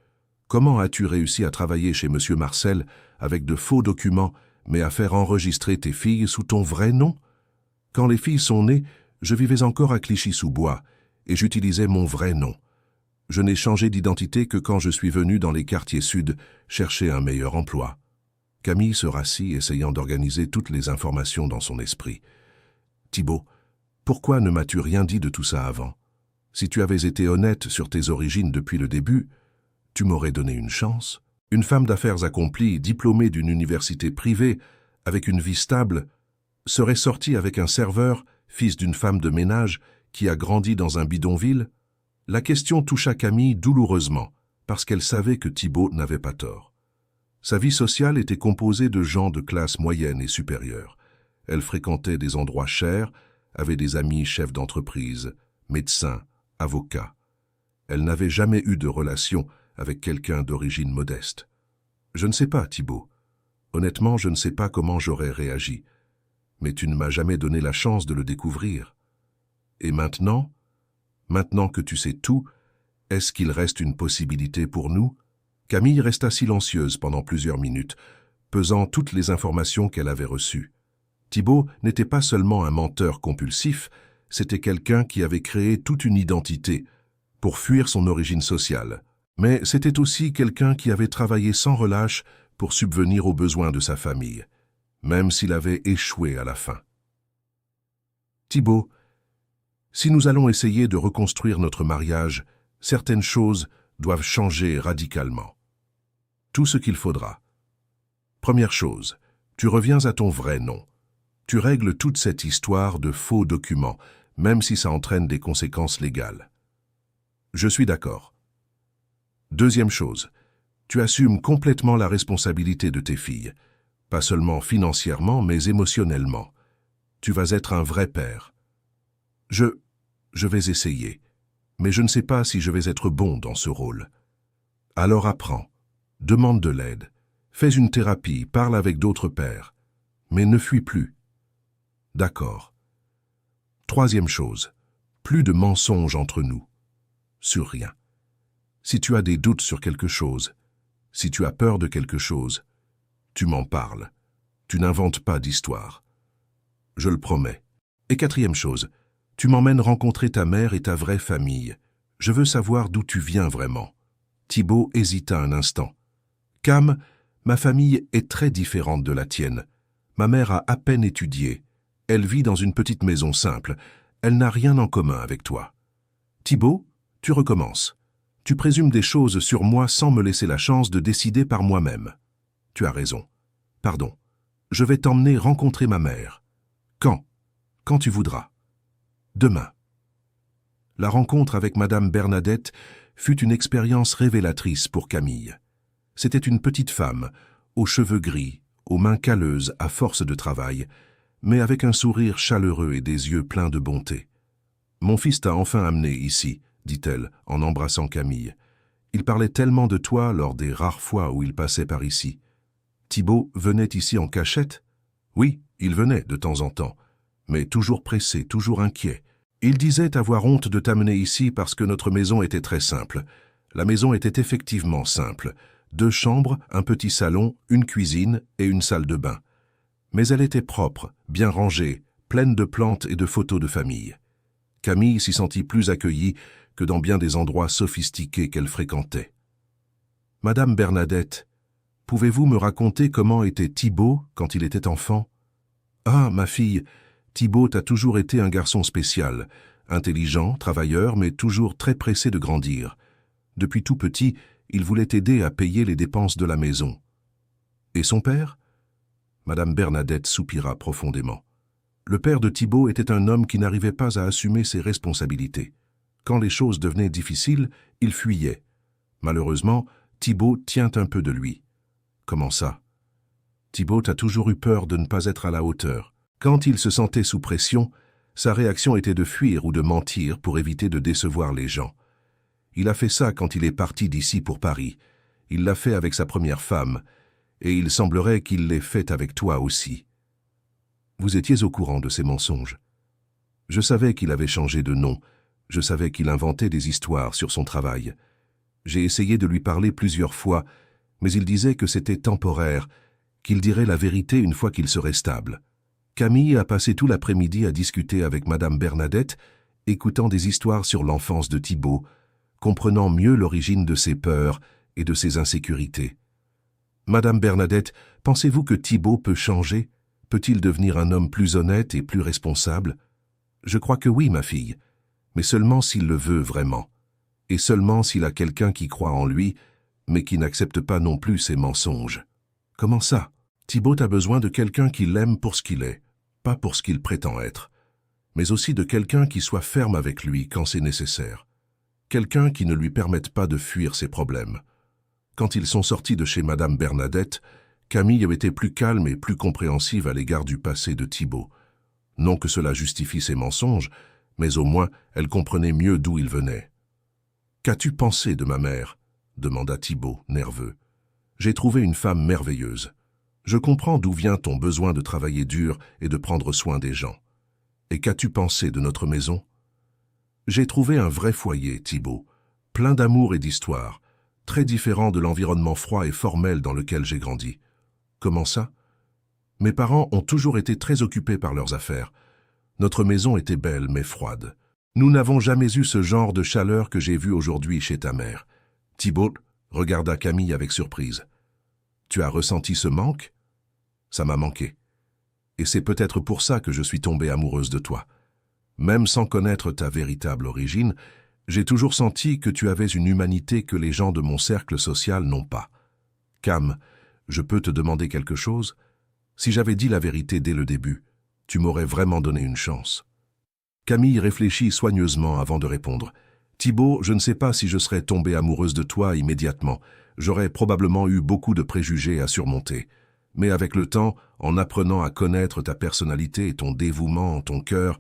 Comment as-tu réussi à travailler chez Monsieur Marcel avec de faux documents, mais à faire enregistrer tes filles sous ton vrai nom? Quand les filles sont nées, je vivais encore à Clichy-sous-Bois et j'utilisais mon vrai nom. Je n'ai changé d'identité que quand je suis venu dans les quartiers sud chercher un meilleur emploi. Camille se rassit, essayant d'organiser toutes les informations dans son esprit. Thibault, pourquoi ne m'as-tu rien dit de tout ça avant? Si tu avais été honnête sur tes origines depuis le début, tu m'aurais donné une chance. Une femme d'affaires accomplie, diplômée d'une université privée, avec une vie stable, serait sortie avec un serveur, fils d'une femme de ménage, qui a grandi dans un bidonville? La question toucha Camille douloureusement, parce qu'elle savait que Thibault n'avait pas tort. Sa vie sociale était composée de gens de classe moyenne et supérieure. Elle fréquentait des endroits chers, avait des amis chefs d'entreprise, médecins, avocats. Elle n'avait jamais eu de relation avec quelqu'un d'origine modeste. Je ne sais pas, Thibault. Honnêtement, je ne sais pas comment j'aurais réagi. Mais tu ne m'as jamais donné la chance de le découvrir. Et maintenant que tu sais tout, est-ce qu'il reste une possibilité pour nous? Camille resta silencieuse pendant plusieurs minutes, pesant toutes les informations qu'elle avait reçues. Thibault n'était pas seulement un menteur compulsif, c'était quelqu'un qui avait créé toute une identité pour fuir son origine sociale. Mais c'était aussi quelqu'un qui avait travaillé sans relâche pour subvenir aux besoins de sa famille, même s'il avait échoué à la fin. Thibault, si nous allons essayer de reconstruire notre mariage, certaines choses doivent changer radicalement. Tout ce qu'il faudra. Première chose, tu reviens à ton vrai nom. Tu règles toute cette histoire de faux documents, même si ça entraîne des conséquences légales. Je suis d'accord. Deuxième chose, tu assumes complètement la responsabilité de tes filles, pas seulement financièrement, mais émotionnellement. Tu vas être un vrai père. Je vais essayer, mais je ne sais pas si je vais être bon dans ce rôle. Alors apprends, demande de l'aide, fais une thérapie, parle avec d'autres pères, mais ne fuis plus. D'accord. Troisième chose, plus de mensonges entre nous. Sur rien. Si tu as des doutes sur quelque chose, si tu as peur de quelque chose, tu m'en parles. Tu n'inventes pas d'histoire. Je le promets. Et quatrième chose, tu m'emmènes rencontrer ta mère et ta vraie famille. Je veux savoir d'où tu viens vraiment. Thibault hésita un instant. Cam, ma famille est très différente de la tienne. Ma mère a à peine étudié. Elle vit dans une petite maison simple. Elle n'a rien en commun avec toi. Thibault, tu recommences. Tu présumes des choses sur moi sans me laisser la chance de décider par moi-même. Tu as raison. Pardon. Je vais t'emmener rencontrer ma mère. Quand? Quand tu voudras. Demain. La rencontre avec Madame Bernadette fut une expérience révélatrice pour Camille. C'était une petite femme, aux cheveux gris, aux mains calleuses à force de travail, mais avec un sourire chaleureux et des yeux pleins de bonté. « Mon fils t'a enfin amené ici », dit-elle en embrassant Camille. « Il parlait tellement de toi lors des rares fois où il passait par ici. » Thibault venait ici en cachette? Oui, il venait de temps en temps, mais toujours pressé, toujours inquiet. Il disait avoir honte de t'amener ici parce que notre maison était très simple. La maison était effectivement simple. 2 chambres, un petit salon, une cuisine et une salle de bain. Mais elle était propre, bien rangée, pleine de plantes et de photos de famille. Camille s'y sentit plus accueillie que dans bien des endroits sophistiqués qu'elle fréquentait. « Madame Bernadette, pouvez-vous me raconter comment était Thibault quand il était enfant? »« Ah, ma fille, Thibault a toujours été un garçon spécial, intelligent, travailleur, mais toujours très pressé de grandir. Depuis tout petit, il voulait aider à payer les dépenses de la maison. Et son père? » Madame Bernadette soupira profondément. Le père de Thibault était un homme qui n'arrivait pas à assumer ses responsabilités. Quand les choses devenaient difficiles, il fuyait. Malheureusement, Thibault tient un peu de lui. Comment ça? Thibault a toujours eu peur de ne pas être à la hauteur. Quand il se sentait sous pression, sa réaction était de fuir ou de mentir pour éviter de décevoir les gens. Il a fait ça quand il est parti d'ici pour Paris. Il l'a fait avec sa première femme, et il semblerait qu'il l'ait fait avec toi aussi. Vous étiez au courant de ces mensonges. Je savais qu'il avait changé de nom, je savais qu'il inventait des histoires sur son travail. J'ai essayé de lui parler plusieurs fois, mais il disait que c'était temporaire, qu'il dirait la vérité une fois qu'il serait stable. Camille a passé tout l'après-midi à discuter avec Madame Bernadette, écoutant des histoires sur l'enfance de Thibaut, comprenant mieux l'origine de ses peurs et de ses insécurités. Madame Bernadette, pensez-vous que Thibaut peut changer? Peut-il devenir un homme plus honnête et plus responsable? Je crois que oui, ma fille, mais seulement s'il le veut vraiment, et seulement s'il a quelqu'un qui croit en lui, mais qui n'accepte pas non plus ses mensonges. Comment ça? Thibaut a besoin de quelqu'un qui l'aime pour ce qu'il est, pas pour ce qu'il prétend être, mais aussi de quelqu'un qui soit ferme avec lui quand c'est nécessaire. Quelqu'un qui ne lui permette pas de fuir ses problèmes. Quand ils sont sortis de chez Madame Bernadette, Camille avait été plus calme et plus compréhensive à l'égard du passé de Thibaut. Non que cela justifie ses mensonges, mais au moins elle comprenait mieux d'où il venait. « Qu'as-tu pensé de ma mère ?» demanda Thibaut, nerveux. « J'ai trouvé une femme merveilleuse. Je comprends d'où vient ton besoin de travailler dur et de prendre soin des gens. Et qu'as-tu pensé de notre maison ?» J'ai trouvé un vrai foyer, Thibaut, plein d'amour et d'histoire, très différent de l'environnement froid et formel dans lequel j'ai grandi. Comment ça? Mes parents ont toujours été très occupés par leurs affaires. Notre maison était belle mais froide. Nous n'avons jamais eu ce genre de chaleur que j'ai vu aujourd'hui chez ta mère. Thibaut regarda Camille avec surprise. Tu as ressenti ce manque? Ça m'a manqué. Et c'est peut-être pour ça que je suis tombée amoureuse de toi. Même sans connaître ta véritable origine, j'ai toujours senti que tu avais une humanité que les gens de mon cercle social n'ont pas. Cam, je peux te demander quelque chose? Si j'avais dit la vérité dès le début, tu m'aurais vraiment donné une chance. Camille réfléchit soigneusement avant de répondre. Thibaut, je ne sais pas si je serais tombée amoureuse de toi immédiatement. J'aurais probablement eu beaucoup de préjugés à surmonter. Mais avec le temps, en apprenant à connaître ta personnalité et ton dévouement, ton cœur,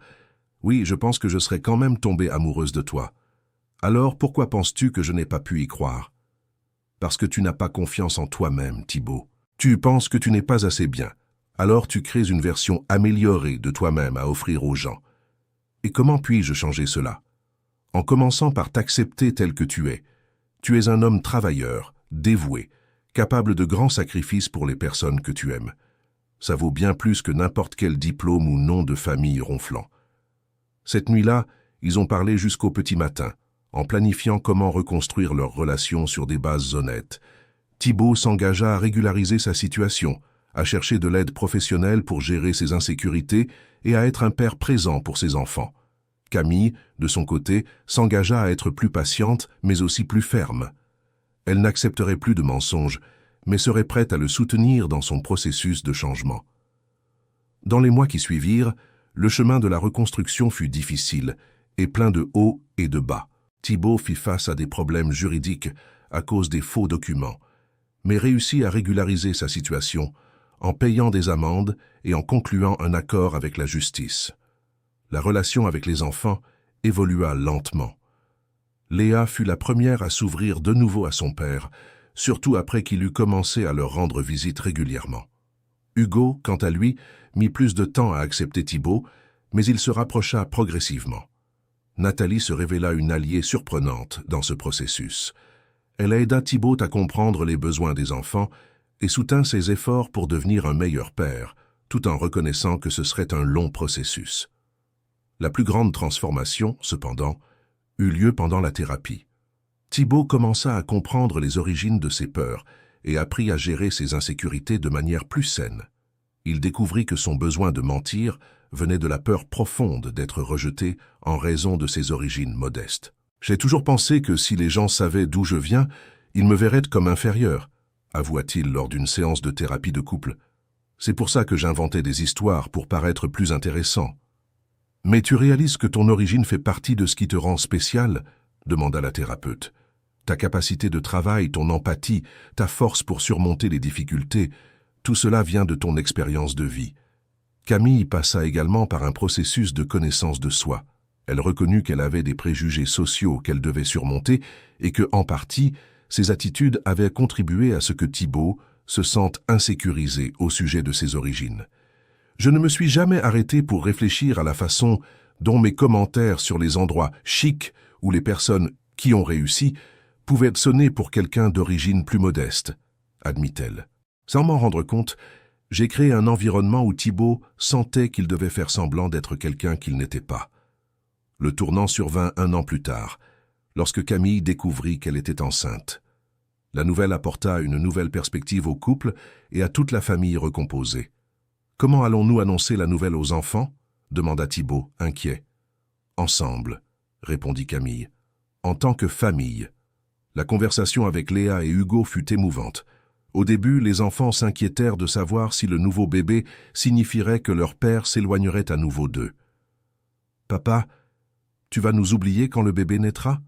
oui, je pense que je serais quand même tombée amoureuse de toi. Alors pourquoi penses-tu que je n'ai pas pu y croire? Parce que tu n'as pas confiance en toi-même, Thibaut. Tu penses que tu n'es pas assez bien. Alors tu crées une version améliorée de toi-même à offrir aux gens. Et comment puis-je changer cela? En commençant par t'accepter tel que tu es. Tu es un homme travailleur, dévoué, capable de grands sacrifices pour les personnes que tu aimes. Ça vaut bien plus que n'importe quel diplôme ou nom de famille ronflant. Cette nuit-là, ils ont parlé jusqu'au petit matin, en planifiant comment reconstruire leur relation sur des bases honnêtes. Thibaut s'engagea à régulariser sa situation, à chercher de l'aide professionnelle pour gérer ses insécurités et à être un père présent pour ses enfants. Camille, de son côté, s'engagea à être plus patiente, mais aussi plus ferme. Elle n'accepterait plus de mensonges, mais serait prête à le soutenir dans son processus de changement. Dans les mois qui suivirent, le chemin de la reconstruction fut difficile et plein de hauts et de bas. Thibaut fit face à des problèmes juridiques à cause des faux documents, mais réussit à régulariser sa situation en payant des amendes et en concluant un accord avec la justice. La relation avec les enfants évolua lentement. Léa fut la première à s'ouvrir de nouveau à son père, surtout après qu'il eut commencé à leur rendre visite régulièrement. Hugo, quant à lui, mit plus de temps à accepter Thibaut, mais il se rapprocha progressivement. Nathalie se révéla une alliée surprenante dans ce processus. Elle aida Thibaut à comprendre les besoins des enfants et soutint ses efforts pour devenir un meilleur père, tout en reconnaissant que ce serait un long processus. La plus grande transformation, cependant, eut lieu pendant la thérapie. Thibaut commença à comprendre les origines de ses peurs et apprit à gérer ses insécurités de manière plus saine. Il découvrit que son besoin de mentir venait de la peur profonde d'être rejeté en raison de ses origines modestes. « J'ai toujours pensé que si les gens savaient d'où je viens, ils me verraient comme inférieur », avoua-t-il lors d'une séance de thérapie de couple. « C'est pour ça que j'inventais des histoires pour paraître plus intéressant. »« Mais tu réalises que ton origine fait partie de ce qui te rend spécial ?» demanda la thérapeute. « Ta capacité de travail, ton empathie, ta force pour surmonter les difficultés, tout cela vient de ton expérience de vie. » Camille passa également par un processus de connaissance de soi. Elle reconnut qu'elle avait des préjugés sociaux qu'elle devait surmonter et que, en partie, ses attitudes avaient contribué à ce que Thibaut se sente insécurisé au sujet de ses origines. « Je ne me suis jamais arrêté pour réfléchir à la façon dont mes commentaires sur les endroits chics ou les personnes qui ont réussi pouvaient sonner pour quelqu'un d'origine plus modeste, admit-elle. Sans m'en rendre compte, J'ai créé un environnement où Thibaut sentait qu'il devait faire semblant d'être quelqu'un qu'il n'était pas. Le tournant survint 1 an plus tard, lorsque Camille découvrit qu'elle était enceinte. La nouvelle apporta une nouvelle perspective au couple et à toute la famille recomposée. « Comment allons-nous annoncer la nouvelle aux enfants ?» demanda Thibaut, inquiet. « Ensemble », répondit Camille. « En tant que famille. » La conversation avec Léa et Hugo fut émouvante. Au début, les enfants s'inquiétèrent de savoir si le nouveau bébé signifierait que leur père s'éloignerait à nouveau d'eux. « Papa, tu vas nous oublier quand le bébé naîtra ?»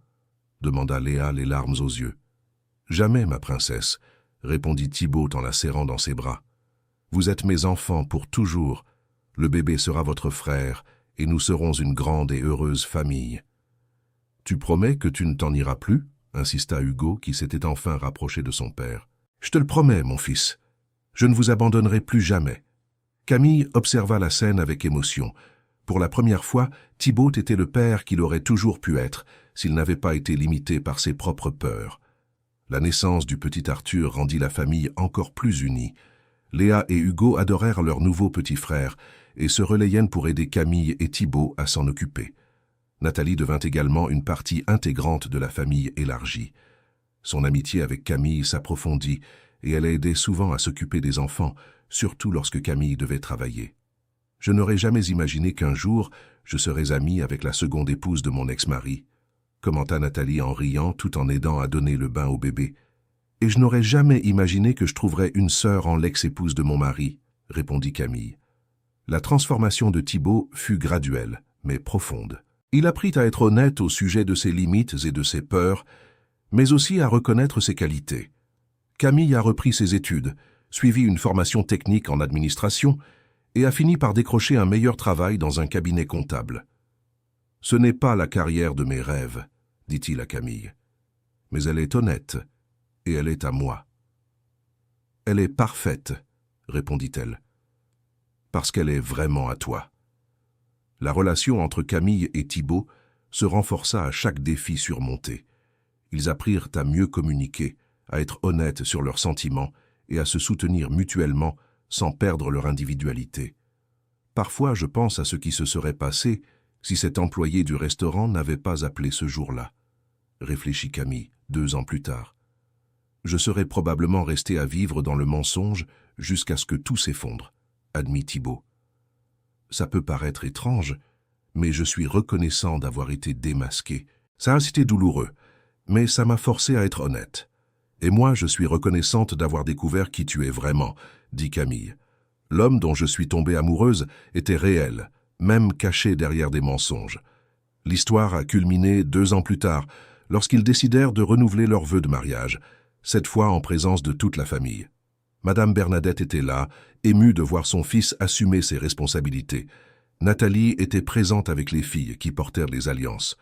demanda Léa, les larmes aux yeux. « Jamais, ma princesse, » répondit Thibaut en la serrant dans ses bras. « Vous êtes mes enfants pour toujours. Le bébé sera votre frère et nous serons une grande et heureuse famille. »« Tu promets que tu ne t'en iras plus ?» insista Hugo, qui s'était enfin rapproché de son père. « Je te le promets, mon fils. Je ne vous abandonnerai plus jamais. » Camille observa la scène avec émotion. Pour la première fois, Thibaut était le père qu'il aurait toujours pu être s'il n'avait pas été limité par ses propres peurs. La naissance du petit Arthur rendit la famille encore plus unie. Léa et Hugo adorèrent leur nouveau petit frère et se relayèrent pour aider Camille et Thibaut à s'en occuper. Nathalie devint également une partie intégrante de la famille élargie. Son amitié avec Camille s'approfondit et elle a aidé souvent à s'occuper des enfants, surtout lorsque Camille devait travailler. Je n'aurais jamais imaginé qu'un jour, je serais amie avec la seconde épouse de mon ex-mari, commenta Nathalie en riant tout en aidant à donner le bain au bébé. Et je n'aurais jamais imaginé que je trouverais une sœur en l'ex-épouse de mon mari, répondit Camille. La transformation de Thibaut fut graduelle, mais profonde. Il apprit à être honnête au sujet de ses limites et de ses peurs, mais aussi à reconnaître ses qualités. Camille a repris ses études, suivi une formation technique en administration et a fini par décrocher un meilleur travail dans un cabinet comptable. « Ce n'est pas la carrière de mes rêves, » dit-il à Camille, « mais elle est honnête et elle est à moi. »« Elle est parfaite, » répondit-elle, « parce qu'elle est vraiment à toi. » La relation entre Camille et Thibaut se renforça à chaque défi surmonté. Ils apprirent à mieux communiquer, à être honnêtes sur leurs sentiments et à se soutenir mutuellement sans perdre leur individualité. Parfois, je pense à ce qui se serait passé si cet employé du restaurant n'avait pas appelé ce jour-là, réfléchit Camille 2 ans plus tard. Je serais probablement resté à vivre dans le mensonge jusqu'à ce que tout s'effondre, admit Thibaut. Ça peut paraître étrange, mais je suis reconnaissant d'avoir été démasqué. Ça a été douloureux, mais ça m'a forcé à être honnête. Et moi, je suis reconnaissante d'avoir découvert qui tu es vraiment, dit Camille. L'homme dont je suis tombée amoureuse était réel, même caché derrière des mensonges. L'histoire a culminé 2 ans plus tard, lorsqu'ils décidèrent de renouveler leur vœu de mariage, cette fois en présence de toute la famille. Madame Bernadette était là, émue de voir son fils assumer ses responsabilités. Nathalie était présente avec les filles qui portèrent les alliances.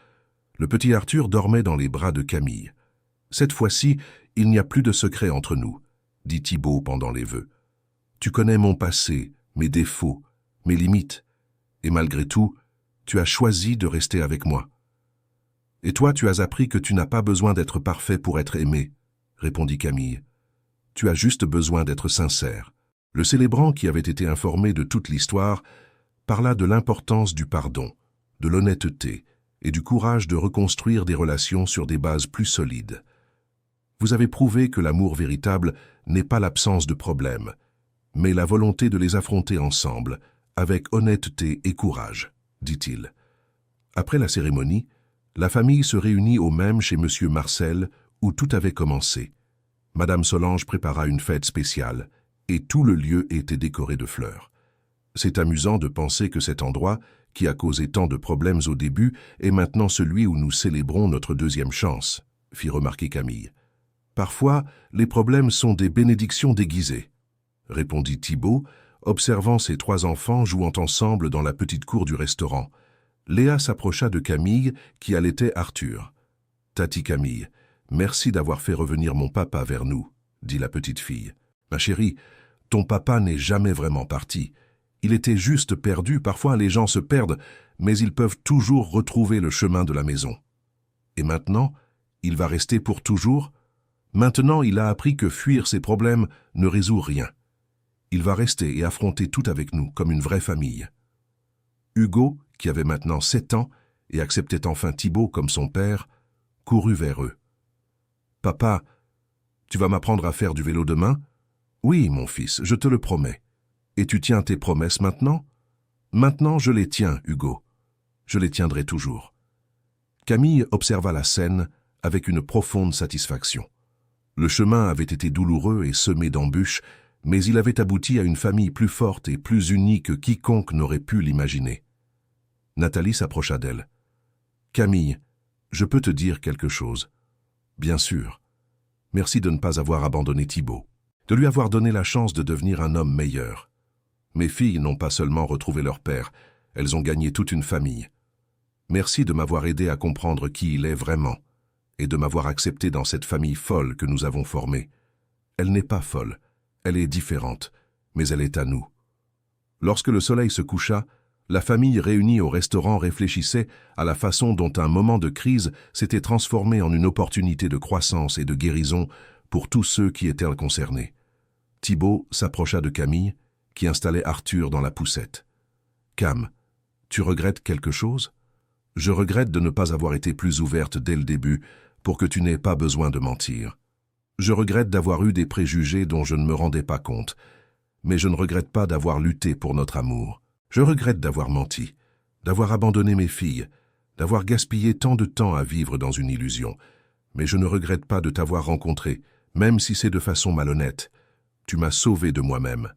Le petit Arthur dormait dans les bras de Camille. « Cette fois-ci, il n'y a plus de secret entre nous, » dit Thibaut pendant les vœux. « Tu connais mon passé, mes défauts, mes limites, et malgré tout, tu as choisi de rester avec moi. Et toi, tu as appris que tu n'as pas besoin d'être parfait pour être aimé, » répondit Camille. « Tu as juste besoin d'être sincère. » Le célébrant, qui avait été informé de toute l'histoire, parla de l'importance du pardon, de l'honnêteté et du courage de reconstruire des relations sur des bases plus solides. « Vous avez prouvé que l'amour véritable n'est pas l'absence de problèmes, mais la volonté de les affronter ensemble, avec honnêteté et courage, » dit-il. Après la cérémonie, la famille se réunit au même chez M. Marcel, où tout avait commencé. Madame Solange prépara une fête spéciale, et tout le lieu était décoré de fleurs. C'est amusant de penser que cet endroit, qui a causé tant de problèmes au début, est maintenant celui où nous célébrons notre 2e chance, fit remarquer Camille. Parfois, les problèmes sont des bénédictions déguisées, répondit Thibaut, observant ses 3 enfants jouant ensemble dans la petite cour du restaurant. Léa s'approcha de Camille, qui allaitait Arthur. « Tati Camille, merci d'avoir fait revenir mon papa vers nous, » dit la petite fille. « Ma chérie, ton papa n'est jamais vraiment parti. Il était juste perdu, parfois les gens se perdent, mais ils peuvent toujours retrouver le chemin de la maison. Et maintenant, il va rester pour toujours ? Maintenant, il a appris que fuir ses problèmes ne résout rien. Il va rester et affronter tout avec nous, comme une vraie famille. » Hugo, qui avait maintenant 7 ans et acceptait enfin Thibaut comme son père, courut vers eux. « Papa, tu vas m'apprendre à faire du vélo demain ? » ?»« Oui, mon fils, je te le promets. »« Et tu tiens tes promesses maintenant ? » ?»« Maintenant, je les tiens, Hugo. Je les tiendrai toujours. » Camille observa la scène avec une profonde satisfaction. Le chemin avait été douloureux et semé d'embûches, mais il avait abouti à une famille plus forte et plus unie que quiconque n'aurait pu l'imaginer. Nathalie s'approcha d'elle. « Camille, je peux te dire quelque chose. »« Bien sûr. Merci de ne pas avoir abandonné Thibaut, de lui avoir donné la chance de devenir un homme meilleur. Mes filles n'ont pas seulement retrouvé leur père, elles ont gagné toute une famille. Merci de m'avoir aidé à comprendre qui il est vraiment, et de m'avoir accepté dans cette famille folle que nous avons formée. Elle n'est pas folle, elle est différente, mais elle est à nous. » Lorsque le soleil se coucha, la famille réunie au restaurant réfléchissait à la façon dont un moment de crise s'était transformé en une opportunité de croissance et de guérison pour tous ceux qui étaient concernés. Thibaut s'approcha de Camille, qui installait Arthur dans la poussette. « Cam, tu regrettes quelque chose ? Je regrette de ne pas avoir été plus ouverte dès le début pour que tu n'aies pas besoin de mentir. Je regrette d'avoir eu des préjugés dont je ne me rendais pas compte, mais je ne regrette pas d'avoir lutté pour notre amour. Je regrette d'avoir menti, d'avoir abandonné mes filles, d'avoir gaspillé tant de temps à vivre dans une illusion, mais je ne regrette pas de t'avoir rencontré, même si c'est de façon malhonnête. Tu m'as sauvé de moi-même.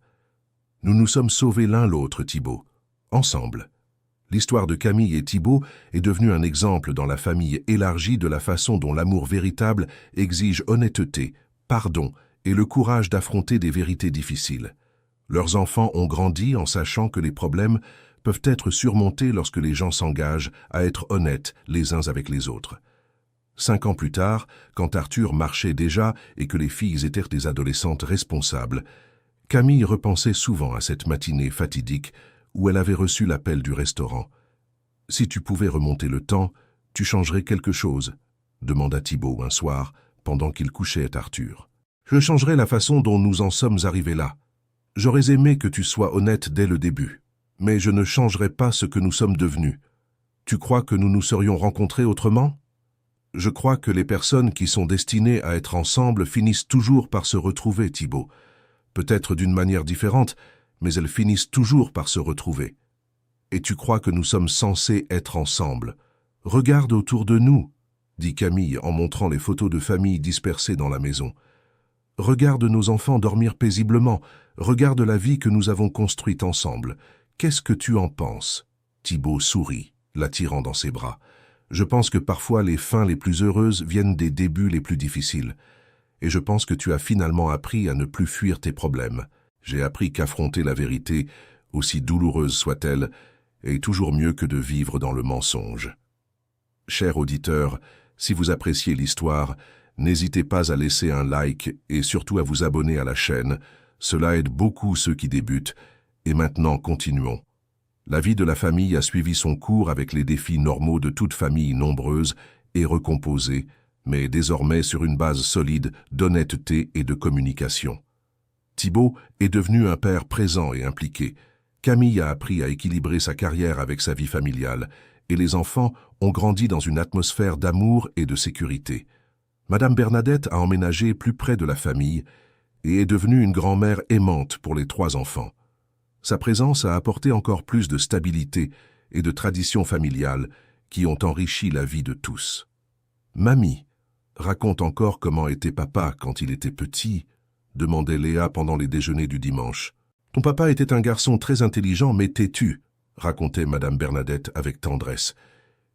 Nous nous sommes sauvés l'un l'autre, Thibaut, ensemble. » L'histoire de Camille et Thibaut est devenue un exemple dans la famille élargie de la façon dont l'amour véritable exige honnêteté, pardon et le courage d'affronter des vérités difficiles. Leurs enfants ont grandi en sachant que les problèmes peuvent être surmontés lorsque les gens s'engagent à être honnêtes les uns avec les autres. 5 ans plus tard, quand Arthur marchait déjà et que les filles étaient des adolescentes responsables, Camille repensait souvent à cette matinée fatidique où elle avait reçu l'appel du restaurant. « Si tu pouvais remonter le temps, tu changerais quelque chose ?» demanda Thibaut un soir, pendant qu'il couchait Arthur. « Je changerais la façon dont nous en sommes arrivés là. J'aurais aimé que tu sois honnête dès le début, mais je ne changerais pas ce que nous sommes devenus. Tu crois que nous nous serions rencontrés autrement ? Je crois que les personnes qui sont destinées à être ensemble finissent toujours par se retrouver, Thibaut. Peut-être d'une manière différente, mais elles finissent toujours par se retrouver. Et tu crois que nous sommes censés être ensemble. Regarde autour de nous, dit Camille en montrant les photos de famille dispersées dans la maison. Regarde nos enfants dormir paisiblement, regarde la vie que nous avons construite ensemble. Qu'est-ce que tu en penses ? Thibaut sourit, l'attirant dans ses bras. Je pense que parfois les fins les plus heureuses viennent des débuts les plus difficiles. Et je pense que tu as finalement appris à ne plus fuir tes problèmes. J'ai appris qu'affronter la vérité, aussi douloureuse soit-elle, est toujours mieux que de vivre dans le mensonge. Chers auditeurs, si vous appréciez l'histoire, n'hésitez pas à laisser un like et surtout à vous abonner à la chaîne. Cela aide beaucoup ceux qui débutent. Et maintenant, continuons. La vie de la famille a suivi son cours avec les défis normaux de toute famille nombreuse et recomposée, mais désormais sur une base solide d'honnêteté et de communication. Thibaut est devenu un père présent et impliqué. Camille a appris à équilibrer sa carrière avec sa vie familiale, et les enfants ont grandi dans une atmosphère d'amour et de sécurité. Madame Bernadette a emménagé plus près de la famille et est devenue une grand-mère aimante pour les 3 enfants. Sa présence a apporté encore plus de stabilité et de traditions familiales qui ont enrichi la vie de tous. Mamie, raconte encore comment était papa quand il était petit, demandait Léa pendant les déjeuners du dimanche. Ton papa était un garçon très intelligent mais têtu, racontait Madame Bernadette avec tendresse.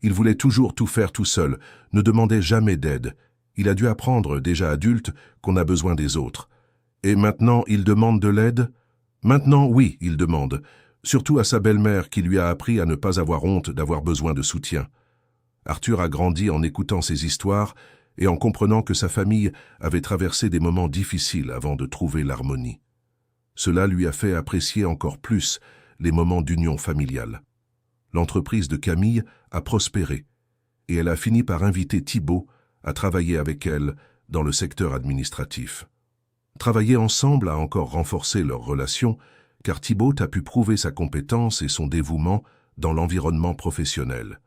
Il voulait toujours tout faire tout seul, ne demandait jamais d'aide. Il a dû apprendre, déjà adulte, qu'on a besoin des autres. Et maintenant, il demande de l'aide ? Maintenant, oui, il demande, surtout à sa belle-mère qui lui a appris à ne pas avoir honte d'avoir besoin de soutien. Arthur a grandi en écoutant ces histoires et en comprenant que sa famille avait traversé des moments difficiles avant de trouver l'harmonie. Cela lui a fait apprécier encore plus les moments d'union familiale. L'entreprise de Camille a prospéré et elle a fini par inviter Thibaut à travailler avec elle dans le secteur administratif. Travailler ensemble a encore renforcé leur relation, car Thibaut a pu prouver sa compétence et son dévouement dans l'environnement professionnel.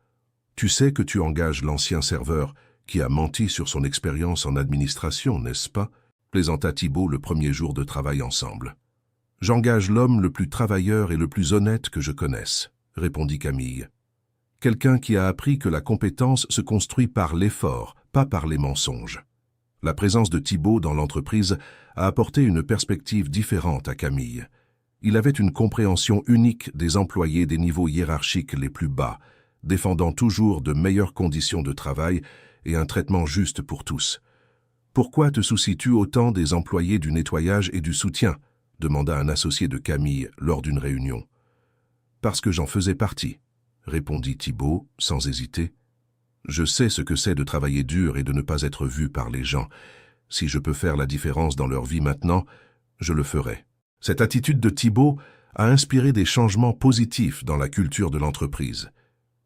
Tu sais que tu engages l'ancien serveur qui a menti sur son expérience en administration, n'est-ce pas? Plaisanta Thibaut le premier jour de travail ensemble. J'engage l'homme le plus travailleur et le plus honnête que je connaisse, répondit Camille. Quelqu'un qui a appris que la compétence se construit par l'effort, pas par les mensonges. La présence de Thibaut dans l'entreprise a apporté une perspective différente à Camille. Il avait une compréhension unique des employés des niveaux hiérarchiques les plus bas, défendant toujours de meilleures conditions de travail et un traitement juste pour tous. « Pourquoi te soucies-tu autant des employés du nettoyage et du soutien ?» demanda un associé de Camille lors d'une réunion. « Parce que j'en faisais partie, » répondit Thibaut sans hésiter. « Je sais ce que c'est de travailler dur et de ne pas être vu par les gens. Si je peux faire la différence dans leur vie maintenant, je le ferai. » Cette attitude de Thibaut a inspiré des changements positifs dans la culture de l'entreprise,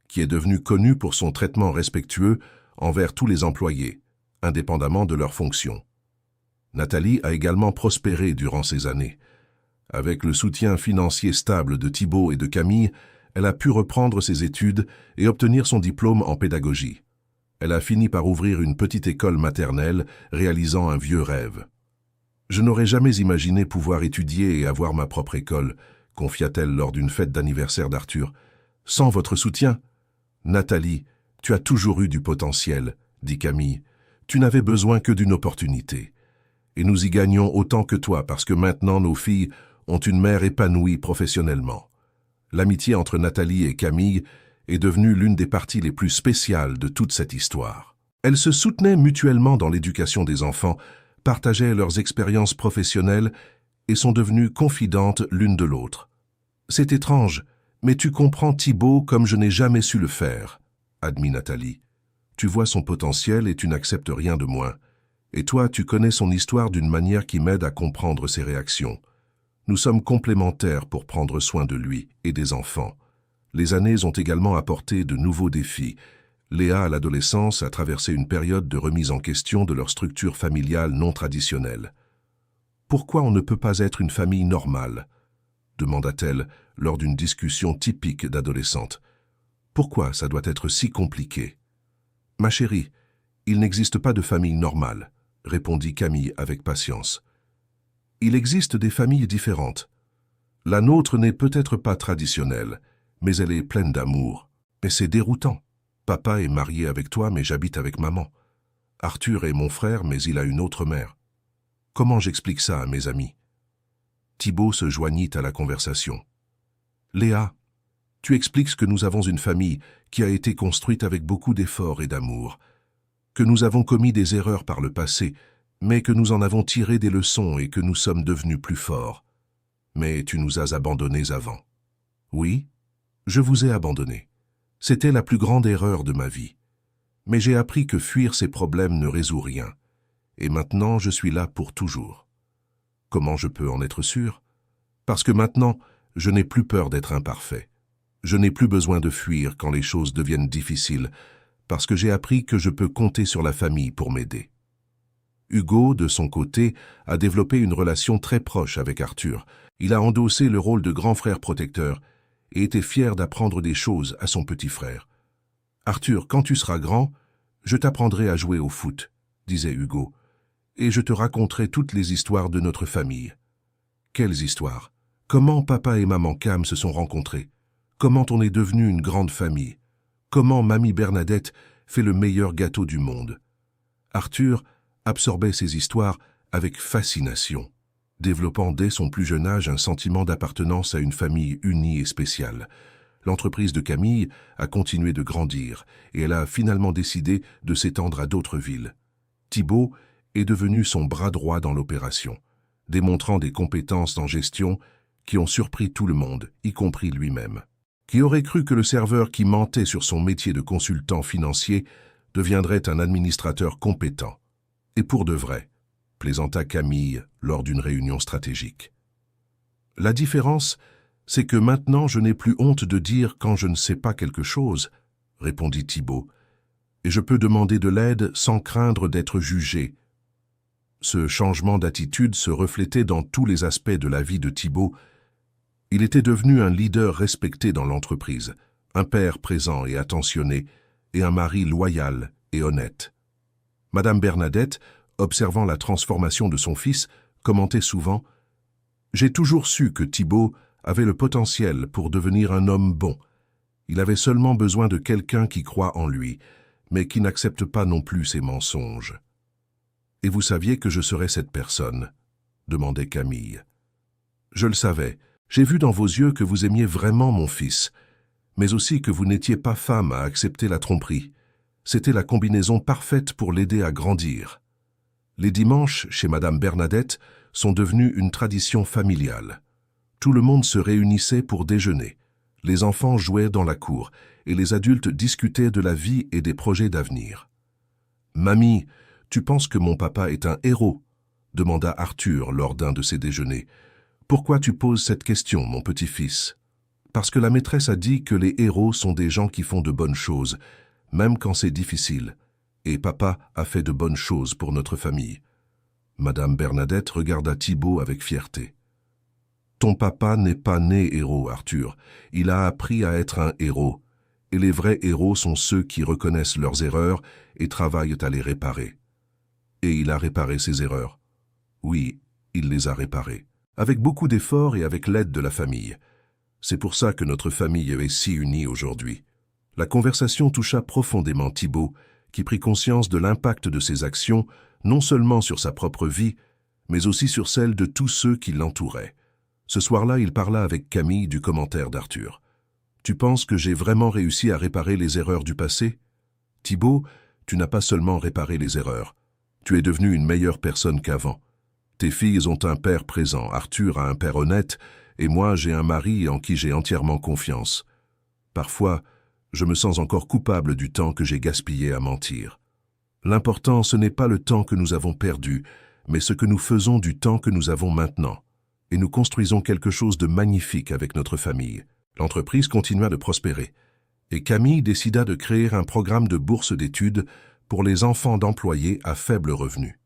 qui est devenue connue pour son traitement respectueux envers tous les employés, indépendamment de leurs fonctions. Nathalie a également prospéré durant ces années. Avec le soutien financier stable de Thibaut et de Camille, elle a pu reprendre ses études et obtenir son diplôme en pédagogie. Elle a fini par ouvrir une petite école maternelle, réalisant un vieux rêve. « Je n'aurais jamais imaginé pouvoir étudier et avoir ma propre école », confia-t-elle lors d'une fête d'anniversaire d'Arthur. « Sans votre soutien ?»« Nathalie, tu as toujours eu du potentiel, » dit Camille. « Tu n'avais besoin que d'une opportunité. Et nous y gagnons autant que toi parce que maintenant nos filles ont une mère épanouie professionnellement. » L'amitié entre Nathalie et Camille est devenue l'une des parties les plus spéciales de toute cette histoire. Elles se soutenaient mutuellement dans l'éducation des enfants, partageaient leurs expériences professionnelles et sont devenues confidentes l'une de l'autre. « C'est étrange, mais tu comprends Thibaut comme je n'ai jamais su le faire, » admit Nathalie. « Tu vois son potentiel et tu n'acceptes rien de moins. Et toi, tu connais son histoire d'une manière qui m'aide à comprendre ses réactions. Nous sommes complémentaires pour prendre soin de lui et des enfants. Les années ont également apporté de nouveaux défis. Léa, à l'adolescence, a traversé une période de remise en question de leur structure familiale non traditionnelle. « Pourquoi on ne peut pas être une famille normale ?» demanda-t-elle lors d'une discussion typique d'adolescente. « Pourquoi ça doit être si compliqué ?»« Ma chérie, il n'existe pas de famille normale, » répondit Camille avec patience. « Il existe des familles différentes. La nôtre n'est peut-être pas traditionnelle, mais elle est pleine d'amour. Mais c'est déroutant. Papa est marié avec toi, mais j'habite avec maman. Arthur est mon frère, mais il a une autre mère. Comment j'explique ça à mes amis ?» Thibaut se joignit à la conversation. « Léa, tu expliques que nous avons une famille qui a été construite avec beaucoup d'efforts et d'amour, que nous avons commis des erreurs par le passé, mais que nous en avons tiré des leçons et que nous sommes devenus plus forts. Mais tu nous as abandonnés avant. » « Oui, je vous ai abandonnés. C'était la plus grande erreur de ma vie. Mais j'ai appris que fuir ces problèmes ne résout rien. Et maintenant, je suis là pour toujours. Comment je peux en être sûr? Parce que maintenant, je n'ai plus peur d'être imparfait. Je n'ai plus besoin de fuir quand les choses deviennent difficiles, parce que j'ai appris que je peux compter sur la famille pour m'aider. Hugo, de son côté, a développé une relation très proche avec Arthur. Il a endossé le rôle de grand frère protecteur et était fier d'apprendre des choses à son petit frère. « Arthur, quand tu seras grand, je t'apprendrai à jouer au foot, » disait Hugo, « et je te raconterai toutes les histoires de notre famille. » Quelles histoires? Comment papa et maman Cam se sont rencontrés? Comment on est devenu une grande famille? Comment mamie Bernadette fait le meilleur gâteau du monde? Arthur absorbait ces histoires avec fascination, développant dès son plus jeune âge un sentiment d'appartenance à une famille unie et spéciale. L'entreprise de Camille a continué de grandir et elle a finalement décidé de s'étendre à d'autres villes. Thibaut est devenu son bras droit dans l'opération, démontrant des compétences en gestion qui ont surpris tout le monde, y compris lui-même. Qui aurait cru que le serveur qui mentait sur son métier de consultant financier deviendrait un administrateur compétent? Et pour de vrai, plaisanta Camille lors d'une réunion stratégique. La différence, c'est que maintenant je n'ai plus honte de dire quand je ne sais pas quelque chose, répondit Thibaut, et je peux demander de l'aide sans craindre d'être jugé. Ce changement d'attitude se reflétait dans tous les aspects de la vie de Thibault. Il était devenu un leader respecté dans l'entreprise, un père présent et attentionné, et un mari loyal et honnête. Madame Bernadette, observant la transformation de son fils, commentait souvent « J'ai toujours su que Thibault avait le potentiel pour devenir un homme bon. Il avait seulement besoin de quelqu'un qui croit en lui, mais qui n'accepte pas non plus ses mensonges. » « Et vous saviez que je serais cette personne ?» demandait Camille. « Je le savais. J'ai vu dans vos yeux que vous aimiez vraiment mon fils, mais aussi que vous n'étiez pas femme à accepter la tromperie. C'était la combinaison parfaite pour l'aider à grandir. » Les dimanches, chez Madame Bernadette, sont devenus une tradition familiale. Tout le monde se réunissait pour déjeuner. Les enfants jouaient dans la cour et les adultes discutaient de la vie et des projets d'avenir. « Mamie, tu penses que mon papa est un héros ?» demanda Arthur lors d'un de ces déjeuners. « Pourquoi tu poses cette question, mon petit-fils ?»« Parce que la maîtresse a dit que les héros sont des gens qui font de bonnes choses, même quand c'est difficile. Et papa a fait de bonnes choses pour notre famille. » Madame Bernadette regarda Thibault avec fierté. « Ton papa n'est pas né héros, Arthur. Il a appris à être un héros. Et les vrais héros sont ceux qui reconnaissent leurs erreurs et travaillent à les réparer. » Et il a réparé ses erreurs. Oui, il les a réparées, avec beaucoup d'efforts et avec l'aide de la famille. C'est pour ça que notre famille est si unie aujourd'hui. La conversation toucha profondément Thibault, qui prit conscience de l'impact de ses actions, non seulement sur sa propre vie, mais aussi sur celle de tous ceux qui l'entouraient. Ce soir-là, il parla avec Camille du commentaire d'Arthur. « Tu penses que j'ai vraiment réussi à réparer les erreurs du passé ? Thibault, tu n'as pas seulement réparé les erreurs. Tu es devenu une meilleure personne qu'avant. Tes filles ont un père présent, Arthur a un père honnête, et moi j'ai un mari en qui j'ai entièrement confiance. Parfois, je me sens encore coupable du temps que j'ai gaspillé à mentir. L'important, ce n'est pas le temps que nous avons perdu, mais ce que nous faisons du temps que nous avons maintenant. Et nous construisons quelque chose de magnifique avec notre famille. » L'entreprise continua de prospérer, et Camille décida de créer un programme de bourse d'études pour les enfants d'employés à faible revenu.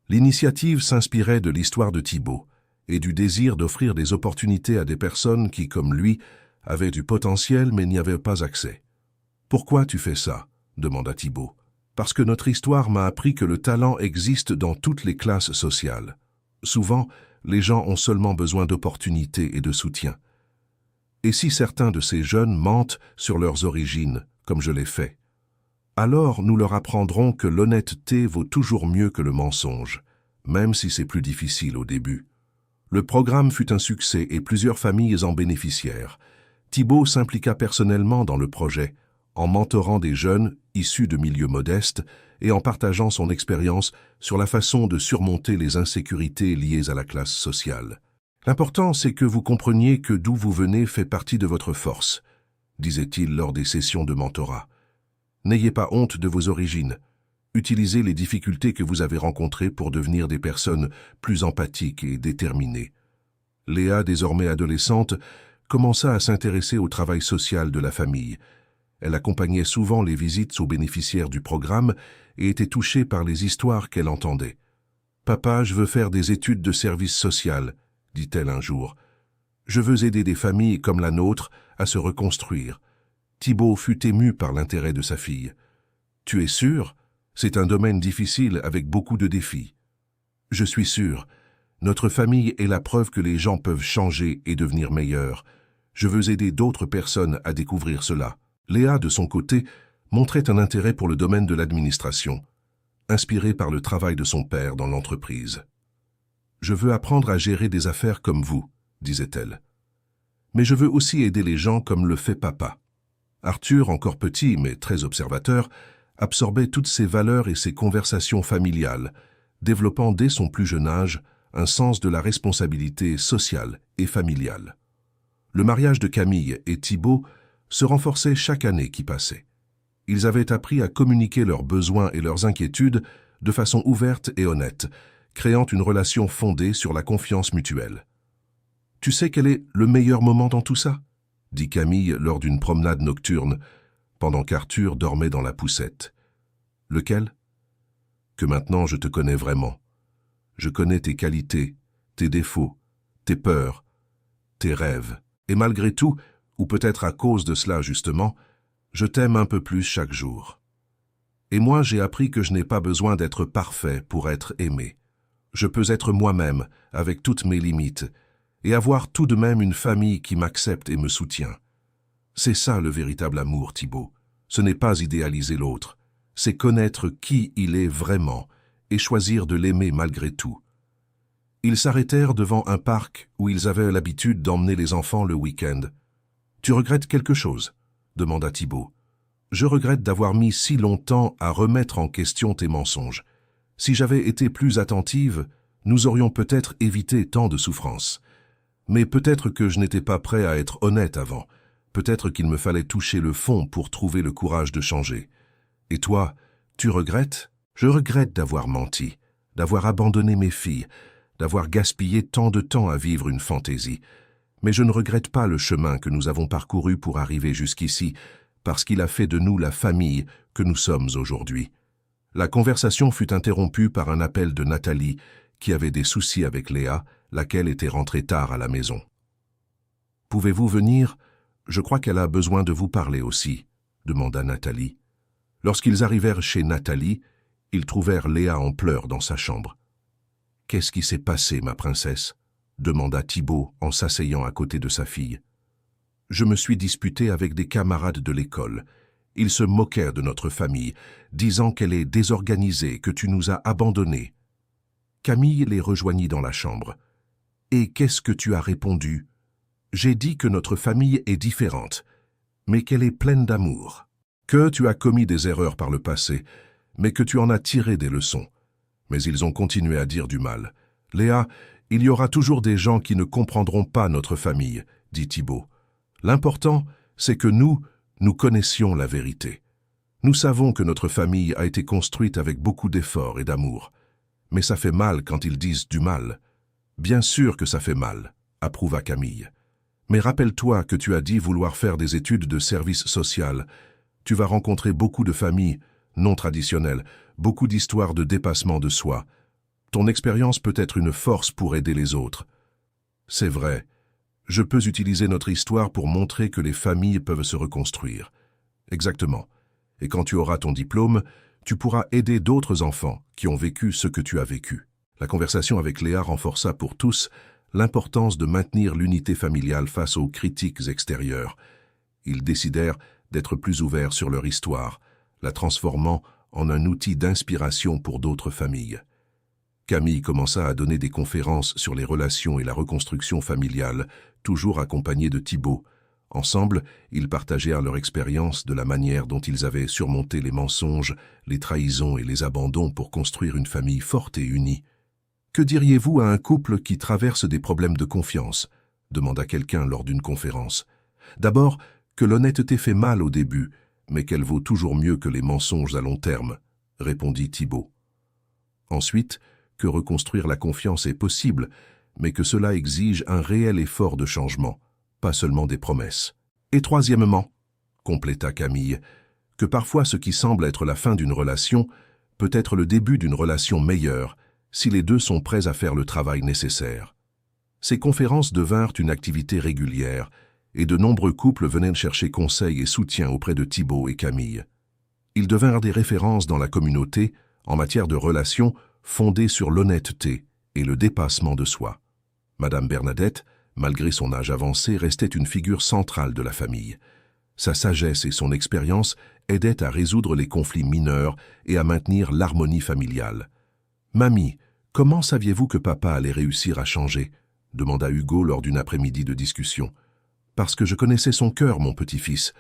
L'initiative s'inspirait de l'histoire de Thibault et du désir d'offrir des opportunités à des personnes qui, comme lui, avaient du potentiel mais n'y avaient pas accès. « Pourquoi tu fais ça ?» demanda Thibault. « Parce que notre histoire m'a appris que le talent existe dans toutes les classes sociales. Souvent, les gens ont seulement besoin d'opportunités et de soutien. Et si certains de ces jeunes mentent sur leurs origines, comme je l'ai fait, alors nous leur apprendrons que l'honnêteté vaut toujours mieux que le mensonge, même si c'est plus difficile au début. » Le programme fut un succès et plusieurs familles en bénéficièrent. Thibault s'impliqua personnellement dans le projet, en mentorant des jeunes issus de milieux modestes et en partageant son expérience sur la façon de surmonter les insécurités liées à la classe sociale. « L'important, c'est que vous compreniez que d'où vous venez fait partie de votre force, » disait-il lors des sessions de mentorat. « N'ayez pas honte de vos origines. Utilisez les difficultés que vous avez rencontrées pour devenir des personnes plus empathiques et déterminées. » Léa, désormais adolescente, commença à s'intéresser au travail social de la famille. Elle accompagnait souvent les visites aux bénéficiaires du programme et était touchée par les histoires qu'elle entendait. « Papa, je veux faire des études de service social, » dit-elle un jour. « Je veux aider des familles comme la nôtre à se reconstruire. » Thibault fut ému par l'intérêt de sa fille. « Tu es sûr ? C'est un domaine difficile avec beaucoup de défis. »« Je suis sûr. Notre famille est la preuve que les gens peuvent changer et devenir meilleurs. Je veux aider d'autres personnes à découvrir cela. » Léa, de son côté, montrait un intérêt pour le domaine de l'administration, inspirée par le travail de son père dans l'entreprise. « Je veux apprendre à gérer des affaires comme vous, » disait-elle. « Mais je veux aussi aider les gens comme le fait papa. » Arthur, encore petit mais très observateur, absorbait toutes ces valeurs et ces conversations familiales, développant dès son plus jeune âge un sens de la responsabilité sociale et familiale. Le mariage de Camille et Thibault se renforçait chaque année qui passait. Ils avaient appris à communiquer leurs besoins et leurs inquiétudes de façon ouverte et honnête, créant une relation fondée sur la confiance mutuelle. « Tu sais quel est le meilleur moment dans tout ça ?» dit Camille lors d'une promenade nocturne, pendant qu'Arthur dormait dans la poussette. « Lequel ? » « Que maintenant je te connais vraiment. Je connais tes qualités, tes défauts, tes peurs, tes rêves. Et malgré tout, ou peut-être à cause de cela justement, je t'aime un peu plus chaque jour. Et moi, j'ai appris que je n'ai pas besoin d'être parfait pour être aimé. Je peux être moi-même, avec toutes mes limites, et avoir tout de même une famille qui m'accepte et me soutient. C'est ça le véritable amour, Thibaut. Ce n'est pas idéaliser l'autre, c'est connaître qui il est vraiment et choisir de l'aimer malgré tout. Ils s'arrêtèrent devant un parc où ils avaient l'habitude d'emmener les enfants le week-end. « Tu regrettes quelque chose ?» demanda Thibaut. « Je regrette d'avoir mis si longtemps à remettre en question tes mensonges. Si j'avais été plus attentive, nous aurions peut-être évité tant de souffrances. Mais peut-être que je n'étais pas prêt à être honnête avant. Peut-être qu'il me fallait toucher le fond pour trouver le courage de changer. Et toi, tu regrettes ? Je regrette d'avoir menti, d'avoir abandonné mes filles, d'avoir gaspillé tant de temps à vivre une fantaisie. Mais je ne regrette pas le chemin que nous avons parcouru pour arriver jusqu'ici, parce qu'il a fait de nous la famille que nous sommes aujourd'hui. » La conversation fut interrompue par un appel de Nathalie, qui avait des soucis avec Léa, laquelle était rentrée tard à la maison. « Pouvez-vous venir ? Je crois qu'elle a besoin de vous parler aussi, » demanda Nathalie. Lorsqu'ils arrivèrent chez Nathalie, ils trouvèrent Léa en pleurs dans sa chambre. « Qu'est-ce qui s'est passé, ma princesse ?» demanda Thibaut en s'asseyant à côté de sa fille. « Je me suis disputé avec des camarades de l'école. Ils se moquèrent de notre famille, disant qu'elle est désorganisée, que tu nous as abandonnés. » Camille les rejoignit dans la chambre. « Et qu'est-ce que tu as répondu ? » ?»« J'ai dit que notre famille est différente, mais qu'elle est pleine d'amour. Que tu as commis des erreurs par le passé, mais que tu en as tiré des leçons. » Mais ils ont continué à dire du mal. « Léa, il y aura toujours des gens qui ne comprendront pas notre famille, » dit Thibaut. « L'important, c'est que nous connaissions la vérité. Nous savons que notre famille a été construite avec beaucoup d'efforts et d'amour. Mais ça fait mal quand ils disent du mal. »« Bien sûr que ça fait mal, » approuva Camille. « Mais rappelle-toi que tu as dit vouloir faire des études de service social. Tu vas rencontrer beaucoup de familles non traditionnelles, beaucoup d'histoires de dépassement de soi. Ton expérience peut être une force pour aider les autres. C'est vrai, je peux utiliser notre histoire pour montrer que les familles peuvent se reconstruire. Exactement. Et quand tu auras ton diplôme, tu pourras aider d'autres enfants qui ont vécu ce que tu as vécu. » La conversation avec Léa renforça pour tous l'importance de maintenir l'unité familiale face aux critiques extérieures. Ils décidèrent d'être plus ouverts sur leur histoire, la transformant en un outil d'inspiration pour d'autres familles. Camille commença à donner des conférences sur les relations et la reconstruction familiale, toujours accompagnée de Thibaut. Ensemble, ils partagèrent leur expérience de la manière dont ils avaient surmonté les mensonges, les trahisons et les abandons pour construire une famille forte et unie. « Que diriez-vous à un couple qui traverse des problèmes de confiance ?» demanda quelqu'un lors d'une conférence. « D'abord, que l'honnêteté fait mal au début, mais qu'elle vaut toujours mieux que les mensonges à long terme, » répondit Thibaut. Ensuite, que reconstruire la confiance est possible, mais que cela exige un réel effort de changement, pas seulement des promesses. Et troisièmement, compléta Camille, que parfois ce qui semble être la fin d'une relation peut être le début d'une relation meilleure, si les deux sont prêts à faire le travail nécessaire. Ces conférences devinrent une activité régulière, et de nombreux couples venaient chercher conseil et soutien auprès de Thibaut et Camille. Ils devinrent des références dans la communauté en matière de relations fondées sur l'honnêteté et le dépassement de soi. Madame Bernadette, malgré son âge avancé, restait une figure centrale de la famille. Sa sagesse et son expérience aidaient à résoudre les conflits mineurs et à maintenir l'harmonie familiale. « Mamie, comment saviez-vous que papa allait réussir à changer ?» demanda Hugo lors d'une après-midi de discussion. « Parce que je connaissais son cœur, mon petit-fils.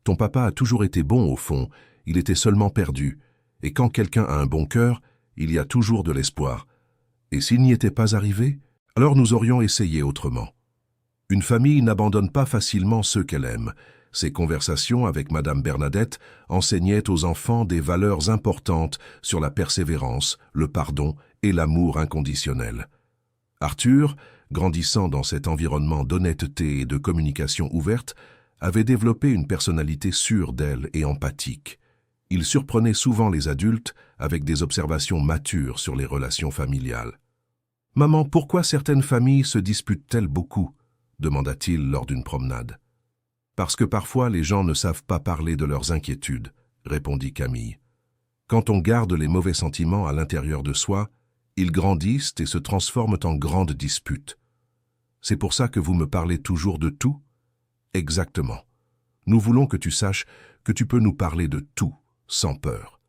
Ton papa a toujours été bon au fond, il était seulement perdu. Et quand quelqu'un a un bon cœur, il y a toujours de l'espoir. Et s'il n'y était pas arrivé, alors nous aurions essayé autrement. Une famille n'abandonne pas facilement ceux qu'elle aime. Ces conversations avec Madame Bernadette enseignaient aux enfants des valeurs importantes sur la persévérance, le pardon et l'amour inconditionnel. Arthur, grandissant dans cet environnement d'honnêteté et de communication ouverte, avait développé une personnalité sûre d'elle et empathique. Il surprenait souvent les adultes avec des observations matures sur les relations familiales. Maman, pourquoi certaines familles se disputent-elles beaucoup? Demanda-t-il lors d'une promenade. Parce que parfois les gens ne savent pas parler de leurs inquiétudes, répondit Camille. Quand on garde les mauvais sentiments à l'intérieur de soi, ils grandissent et se transforment en grandes disputes. C'est pour ça que vous me parlez toujours de tout? Exactement. Nous voulons que tu saches que tu peux nous parler de tout, sans peur.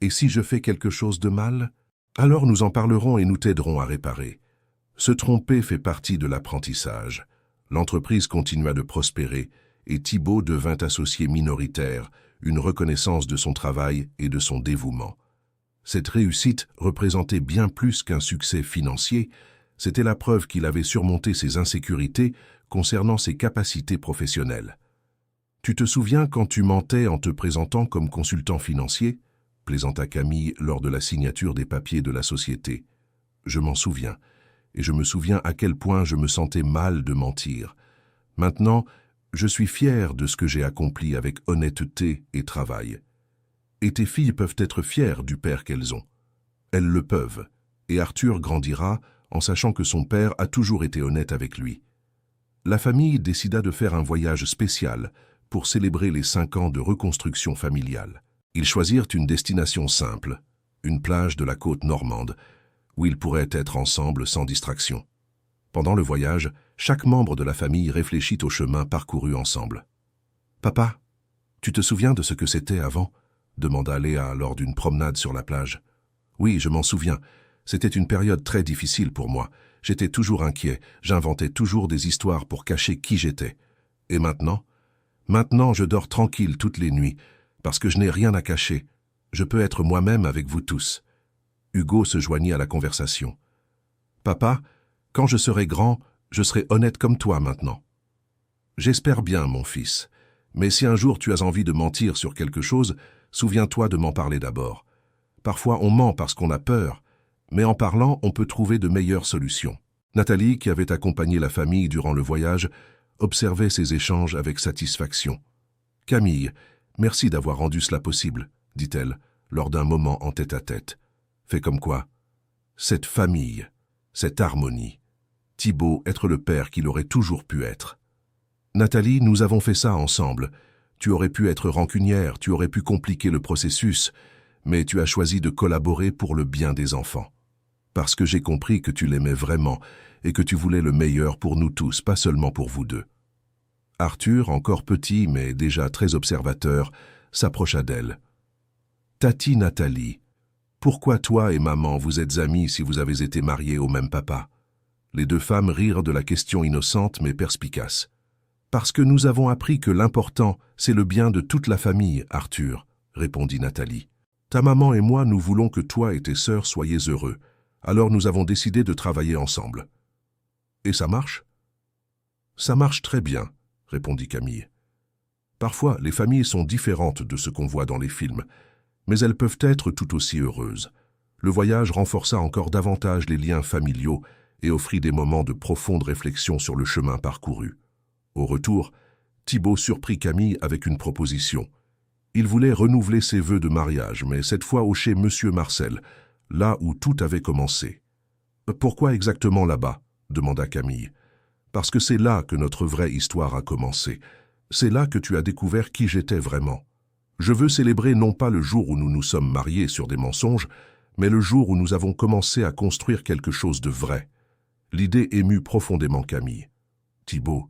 Et si je fais quelque chose de mal, alors nous en parlerons et nous t'aiderons à réparer. Se tromper fait partie de l'apprentissage. L'entreprise continua de prospérer et Thibault devint associé minoritaire, une reconnaissance de son travail et de son dévouement. Cette réussite représentait bien plus qu'un succès financier, c'était la preuve qu'il avait surmonté ses insécurités concernant ses capacités professionnelles. « Tu te souviens quand tu mentais en te présentant comme consultant financier ?» plaisanta Camille lors de la signature des papiers de la société. « Je m'en souviens, et je me souviens à quel point je me sentais mal de mentir. Maintenant, je suis fier de ce que j'ai accompli avec honnêteté et travail. Et tes filles peuvent être fières du père qu'elles ont. Elles le peuvent, et Arthur grandira en sachant que son père a toujours été honnête avec lui. » La famille décida de faire un voyage spécial pour célébrer les 5 ans de reconstruction familiale. Ils choisirent une destination simple, une plage de la côte normande, où ils pourraient être ensemble sans distraction. Pendant le voyage, chaque membre de la famille réfléchit au chemin parcouru ensemble. « Papa, tu te souviens de ce que c'était avant ?» demanda Léa lors d'une promenade sur la plage. « Oui, je m'en souviens. C'était une période très difficile pour moi. J'étais toujours inquiet, j'inventais toujours des histoires pour cacher qui j'étais. Et maintenant? Maintenant, je dors tranquille toutes les nuits, parce que je n'ai rien à cacher. Je peux être moi-même avec vous tous. » Hugo se joignit à la conversation. « Papa, quand je serai grand, je serai honnête comme toi maintenant. »« J'espère bien, mon fils. Mais si un jour tu as envie de mentir sur quelque chose, souviens-toi de m'en parler d'abord. Parfois on ment parce qu'on a peur, mais en parlant, on peut trouver de meilleures solutions. » Nathalie, qui avait accompagné la famille durant le voyage, observait ces échanges avec satisfaction. « Camille, merci d'avoir rendu cela possible, » dit-elle, lors d'un moment en tête-à-tête. Fait comme quoi? Cette famille, cette harmonie. Thibault être le père qu'il aurait toujours pu être. « Nathalie, nous avons fait ça ensemble. Tu aurais pu être rancunière, tu aurais pu compliquer le processus, mais tu as choisi de collaborer pour le bien des enfants. Parce que j'ai compris que tu l'aimais vraiment et que tu voulais le meilleur pour nous tous, pas seulement pour vous deux. » Arthur, encore petit mais déjà très observateur, s'approcha d'elle. « Tati Nathalie, pourquoi toi et maman vous êtes amies si vous avez été mariés au même papa ?» Les deux femmes rirent de la question innocente mais perspicace. « Parce que nous avons appris que l'important, c'est le bien de toute la famille, Arthur, » répondit Nathalie. « Ta maman et moi, nous voulons que toi et tes sœurs soyez heureux. Alors nous avons décidé de travailler ensemble. »« Et ça marche ?»« Ça marche très bien, » répondit Camille. « Parfois, les familles sont différentes de ce qu'on voit dans les films, mais elles peuvent être tout aussi heureuses. Le voyage renforça encore davantage les liens familiaux et offrit des moments de profonde réflexion sur le chemin parcouru. Au retour, Thibault surprit Camille avec une proposition. Il voulait renouveler ses vœux de mariage, mais cette fois au chez Monsieur Marcel, là où tout avait commencé. « Pourquoi exactement là-bas » demanda Camille. « Parce que c'est là que notre vraie histoire a commencé. C'est là que tu as découvert qui j'étais vraiment. Je veux célébrer non pas le jour où nous nous sommes mariés sur des mensonges, mais le jour où nous avons commencé à construire quelque chose de vrai. » L'idée émut profondément Camille. « Thibault,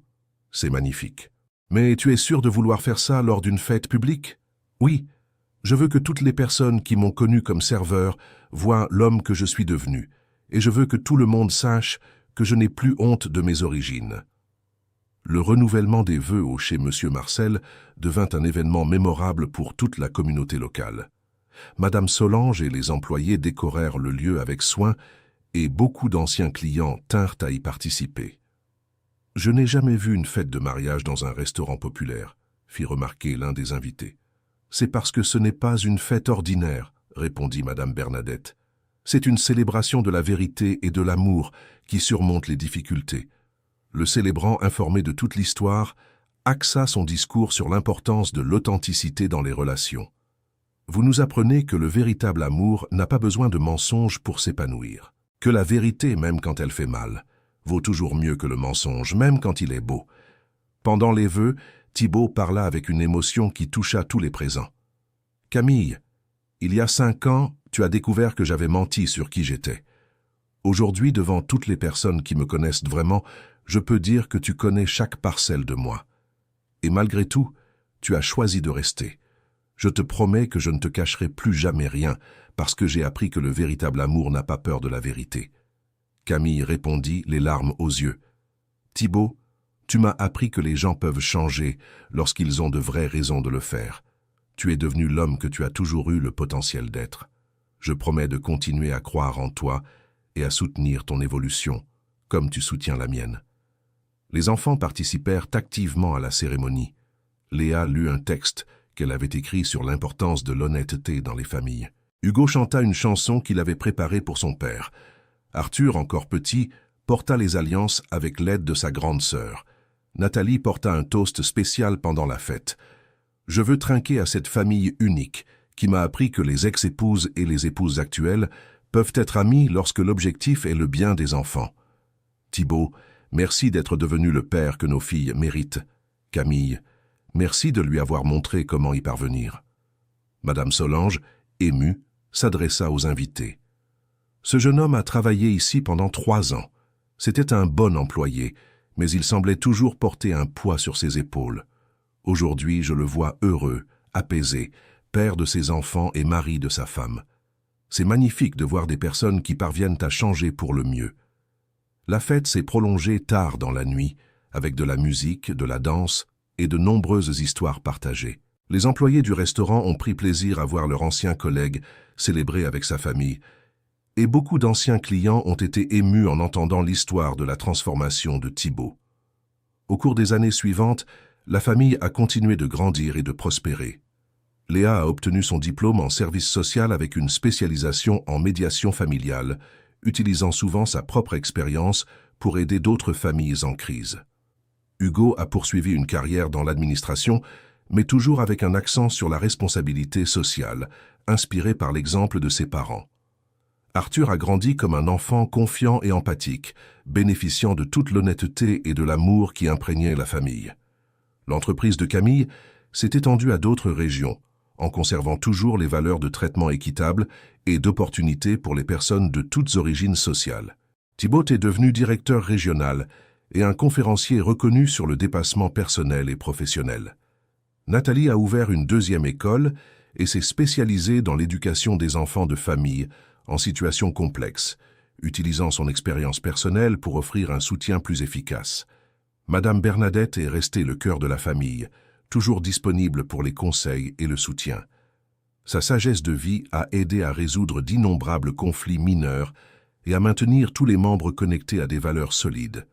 c'est magnifique. Mais tu es sûr de vouloir faire ça lors d'une fête publique ? » ?»« Oui, je veux que toutes les personnes qui m'ont connu comme serveur voient l'homme que je suis devenu, et je veux que tout le monde sache que je n'ai plus honte de mes origines. » Le renouvellement des vœux au chez Monsieur Marcel devint un événement mémorable pour toute la communauté locale. Madame Solange et les employés décorèrent le lieu avec soin et beaucoup d'anciens clients tinrent à y participer. « Je n'ai jamais vu une fête de mariage dans un restaurant populaire, » fit remarquer l'un des invités. « C'est parce que ce n'est pas une fête ordinaire, » répondit Madame Bernadette. « C'est une célébration de la vérité et de l'amour qui surmonte les difficultés. » Le célébrant, informé de toute l'histoire, axa son discours sur l'importance de l'authenticité dans les relations. « Vous nous apprenez que le véritable amour n'a pas besoin de mensonges pour s'épanouir. que la vérité, même quand elle fait mal, vaut toujours mieux que le mensonge, même quand il est beau. Pendant les vœux, Thibault parla avec une émotion qui toucha tous les présents. « Camille, il y a 5 ans, tu as découvert que j'avais menti sur qui j'étais. Aujourd'hui, devant toutes les personnes qui me connaissent vraiment, je peux dire que tu connais chaque parcelle de moi. Et malgré tout, tu as choisi de rester. Je te promets que je ne te cacherai plus jamais rien, parce que j'ai appris que le véritable amour n'a pas peur de la vérité. » Camille répondit, les larmes aux yeux. « Thibault, tu m'as appris que les gens peuvent changer lorsqu'ils ont de vraies raisons de le faire. Tu es devenu l'homme que tu as toujours eu le potentiel d'être. Je promets de continuer à croire en toi et à soutenir ton évolution, comme tu soutiens la mienne. » Les enfants participèrent activement à la cérémonie. Léa lut un texte qu'elle avait écrit sur l'importance de l'honnêteté dans les familles. Hugo chanta une chanson qu'il avait préparée pour son père. Arthur, encore petit, porta les alliances avec l'aide de sa grande sœur. Nathalie porta un toast spécial pendant la fête. « Je veux trinquer à cette famille unique qui m'a appris que les ex-épouses et les épouses actuelles peuvent être amies lorsque l'objectif est le bien des enfants. Thibault, merci d'être devenu le père que nos filles méritent. Camille, merci de lui avoir montré comment y parvenir. » Madame Solange, émue, s'adressa aux invités. « Ce jeune homme a travaillé ici pendant 3 ans. C'était un bon employé, mais il semblait toujours porter un poids sur ses épaules. Aujourd'hui, je le vois heureux, apaisé, père de ses enfants et mari de sa femme. C'est magnifique de voir des personnes qui parviennent à changer pour le mieux. » La fête s'est prolongée tard dans la nuit, avec de la musique, de la danse et de nombreuses histoires partagées. Les employés du restaurant ont pris plaisir à voir leur ancien collègue célébrer avec sa famille, et beaucoup d'anciens clients ont été émus en entendant l'histoire de la transformation de Thibault. Au cours des années suivantes, la famille a continué de grandir et de prospérer. Léa a obtenu son diplôme en service social avec une spécialisation en médiation familiale, utilisant souvent sa propre expérience pour aider d'autres familles en crise. Hugo a poursuivi une carrière dans l'administration, mais toujours avec un accent sur la responsabilité sociale, inspiré par l'exemple de ses parents. Arthur a grandi comme un enfant confiant et empathique, bénéficiant de toute l'honnêteté et de l'amour qui imprégnaient la famille. L'entreprise de Camille s'est étendue à d'autres régions, en conservant toujours les valeurs de traitement équitable et d'opportunités pour les personnes de toutes origines sociales. Thibault est devenu directeur régional et un conférencier reconnu sur le dépassement personnel et professionnel. Nathalie a ouvert une 2e école et s'est spécialisée dans l'éducation des enfants de famille en situation complexe, utilisant son expérience personnelle pour offrir un soutien plus efficace. Madame Bernadette est restée le cœur de la famille, toujours disponible pour les conseils et le soutien. Sa sagesse de vie a aidé à résoudre d'innombrables conflits mineurs et à maintenir tous les membres connectés à des valeurs solides.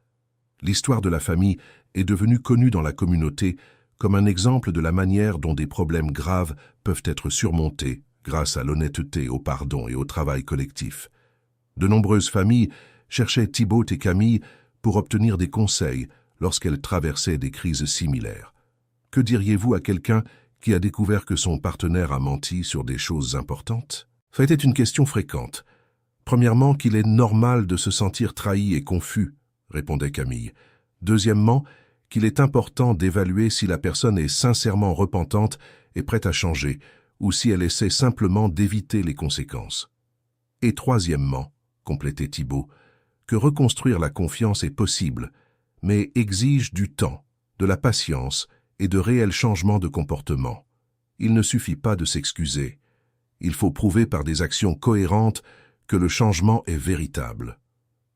L'histoire de la famille est devenue connue dans la communauté comme un exemple de la manière dont des problèmes graves peuvent être surmontés grâce à l'honnêteté, au pardon et au travail collectif. De nombreuses familles cherchaient Thibault et Camille pour obtenir des conseils lorsqu'elles traversaient des crises similaires. Que diriez-vous à quelqu'un qui a découvert que son partenaire a menti sur des choses importantes? Ça était une question fréquente. Premièrement, qu'il est normal de se sentir trahi et confus, répondait Camille. Deuxièmement, qu'il est important d'évaluer si la personne est sincèrement repentante et prête à changer, ou si elle essaie simplement d'éviter les conséquences. Et troisièmement, complétait Thibault, que reconstruire la confiance est possible, mais exige du temps, de la patience et de réels changements de comportement. Il ne suffit pas de s'excuser. Il faut prouver par des actions cohérentes que le changement est véritable.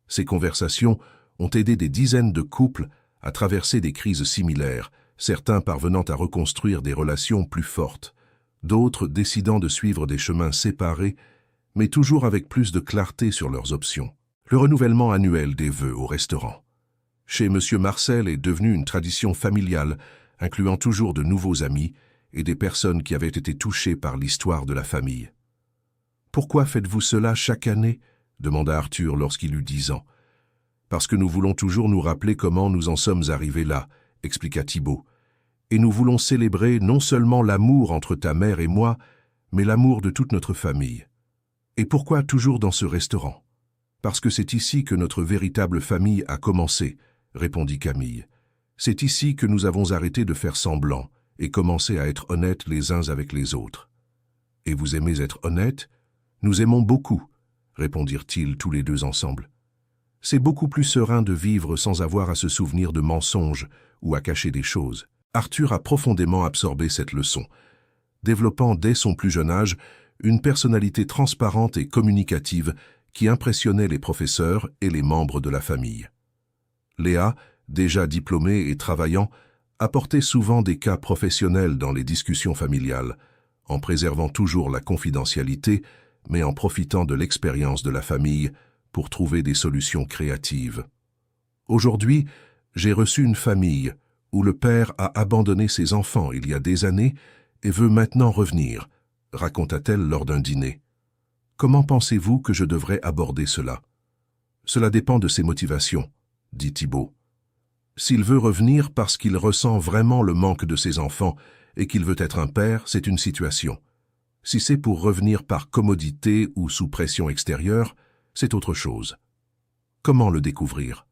Ces conversations ont aidé des dizaines de couples à traverser des crises similaires, certains parvenant à reconstruire des relations plus fortes, d'autres décidant de suivre des chemins séparés, mais toujours avec plus de clarté sur leurs options. Le renouvellement annuel des vœux au restaurant. Chez M. Marcel est devenu une tradition familiale, incluant toujours de nouveaux amis et des personnes qui avaient été touchées par l'histoire de la famille. « Pourquoi faites-vous cela chaque année ?» demanda Arthur lorsqu'il eut 10 ans. « Parce que nous voulons toujours nous rappeler comment nous en sommes arrivés là, » expliqua Thibault. « Et nous voulons célébrer non seulement l'amour entre ta mère et moi, mais l'amour de toute notre famille. Et pourquoi toujours dans ce restaurant ? Parce que c'est ici que notre véritable famille a commencé, répondit Camille. C'est ici que nous avons arrêté de faire semblant et commencé à être honnêtes les uns avec les autres. Et vous aimez être honnêtes? Nous aimons beaucoup, répondirent-ils tous les deux ensemble. C'est beaucoup plus serein de vivre sans avoir à se souvenir de mensonges ou à cacher des choses. Arthur a profondément absorbé cette leçon, développant dès son plus jeune âge une personnalité transparente et communicative qui impressionnait les professeurs et les membres de la famille. Léa, déjà diplômée et travaillant, apportait souvent des cas professionnels dans les discussions familiales, en préservant toujours la confidentialité, mais en profitant de l'expérience de la famille pour trouver des solutions créatives. Aujourd'hui, j'ai reçu une famille où le père a abandonné ses enfants il y a des années et veut maintenant revenir, raconta-t-elle lors d'un dîner. Comment pensez-vous que je devrais aborder cela? Cela dépend de ses motivations, dit Thibault. S'il veut revenir parce qu'il ressent vraiment le manque de ses enfants et qu'il veut être un père, c'est une situation. Si c'est pour revenir par commodité ou sous pression extérieure, c'est autre chose. Comment le découvrir?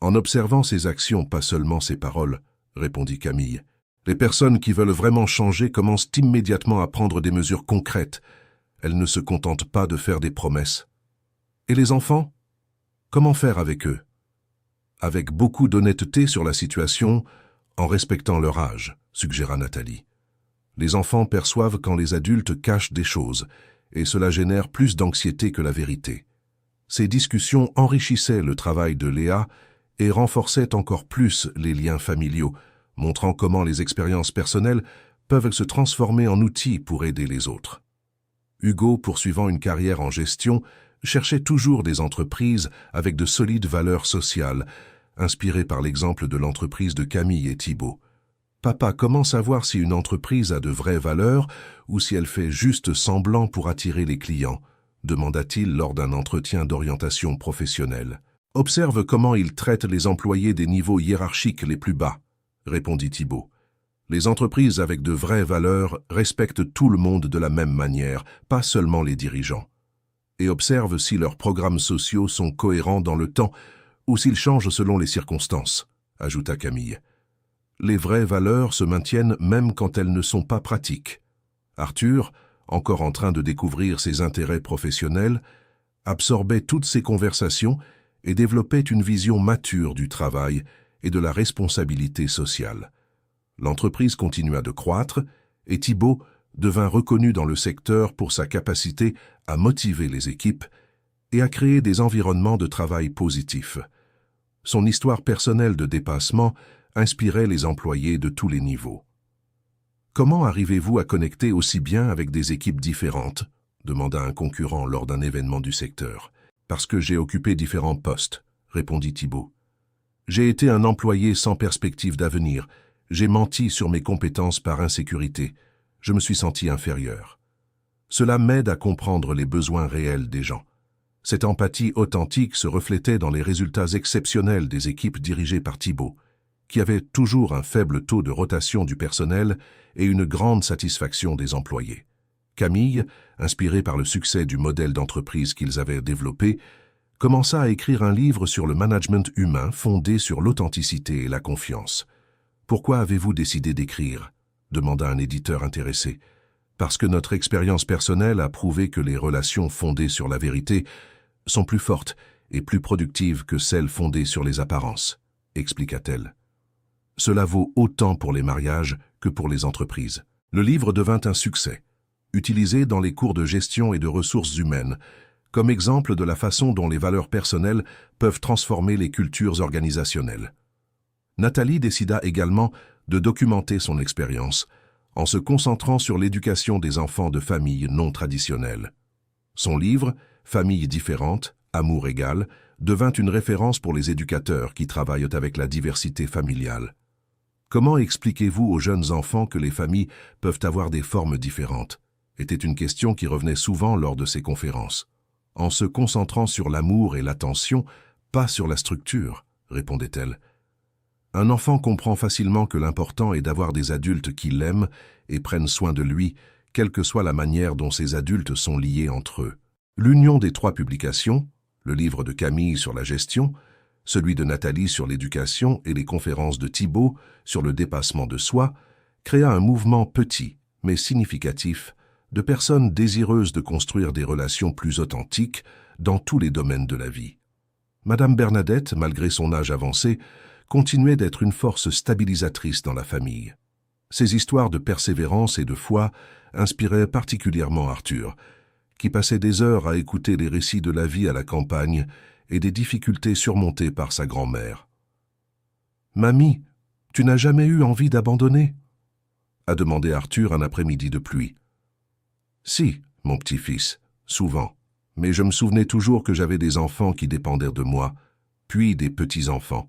En observant ses actions, pas seulement ses paroles, répondit Camille. Les personnes qui veulent vraiment changer commencent immédiatement à prendre des mesures concrètes. Elles ne se contentent pas de faire des promesses. Et les enfants? Comment faire avec eux? Avec beaucoup d'honnêteté sur la situation, en respectant leur âge, suggéra Nathalie. Les enfants perçoivent quand les adultes cachent des choses, et cela génère plus d'anxiété que la vérité. Ces discussions enrichissaient le travail de Léa et renforçaient encore plus les liens familiaux, montrant comment les expériences personnelles peuvent se transformer en outils pour aider les autres. Hugo, poursuivant une carrière en gestion, cherchait toujours des entreprises avec de solides valeurs sociales, inspiré par l'exemple de l'entreprise de Camille et Thibault. Papa, comment savoir si une entreprise a de vraies valeurs ou si elle fait juste semblant pour attirer les clients? Demanda-t-il lors d'un entretien d'orientation professionnelle. Observe comment ils traitent les employés des niveaux hiérarchiques les plus bas, répondit Thibault. Les entreprises avec de vraies valeurs respectent tout le monde de la même manière, pas seulement les dirigeants. Et observe si leurs programmes sociaux sont cohérents dans le temps ou s'ils changent selon les circonstances, ajouta Camille. Les vraies valeurs se maintiennent même quand elles ne sont pas pratiques. Arthur, encore en train de découvrir ses intérêts professionnels, absorbait toutes ces conversations et développait une vision mature du travail et de la responsabilité sociale. L'entreprise continua de croître et Thibault devint reconnu dans le secteur pour sa capacité à motiver les équipes et à créer des environnements de travail positifs. Son histoire personnelle de dépassement inspirait les employés de tous les niveaux. « Comment arrivez-vous à connecter aussi bien avec des équipes différentes ?» demanda un concurrent lors d'un événement du secteur. « Parce que j'ai occupé différents postes, » répondit Thibault. « J'ai été un employé sans perspective d'avenir. J'ai menti sur mes compétences par insécurité. Je me suis senti inférieur. Cela m'aide à comprendre les besoins réels des gens. Cette empathie authentique se reflétait dans les résultats exceptionnels des équipes dirigées par Thibault, qui avaient toujours un faible taux de rotation du personnel et une grande satisfaction des employés. Camille, inspirée par le succès du modèle d'entreprise qu'ils avaient développé, commença à écrire un livre sur le management humain fondé sur l'authenticité et la confiance. « Pourquoi avez-vous décidé d'écrire ?» demanda un éditeur intéressé. « Parce que notre expérience personnelle a prouvé que les relations fondées sur la vérité sont plus fortes et plus productives que celles fondées sur les apparences, » expliqua-t-elle. Cela vaut autant pour les mariages que pour les entreprises. Le livre devint un succès, utilisé dans les cours de gestion et de ressources humaines, comme exemple de la façon dont les valeurs personnelles peuvent transformer les cultures organisationnelles. Nathalie décida également de documenter son expérience, en se concentrant sur l'éducation des enfants de familles non traditionnelles. Son livre, Familles différentes, amour égal, devint une référence pour les éducateurs qui travaillent avec la diversité familiale. Comment expliquez-vous aux jeunes enfants que les familles peuvent avoir des formes différentes? Était une question qui revenait souvent lors de ces conférences. En se concentrant sur l'amour et l'attention, pas sur la structure, répondait-elle. Un enfant comprend facilement que l'important est d'avoir des adultes qui l'aiment et prennent soin de lui, quelle que soit la manière dont ces adultes sont liés entre eux. L'union des trois publications, Le livre de Camille sur la gestion, celui de Nathalie sur l'éducation et les conférences de Thibault sur le dépassement de soi créa un mouvement petit, mais significatif, de personnes désireuses de construire des relations plus authentiques dans tous les domaines de la vie. Madame Bernadette, malgré son âge avancé, continuait d'être une force stabilisatrice dans la famille. Ses histoires de persévérance et de foi inspiraient particulièrement Arthur, qui passait des heures à écouter les récits de la vie à la campagne et des difficultés surmontées par sa grand-mère. « Mamie, tu n'as jamais eu envie d'abandonner ?» a demandé Arthur un après-midi de pluie. « Si, mon petit-fils, souvent, mais je me souvenais toujours que j'avais des enfants qui dépendaient de moi, puis des petits-enfants.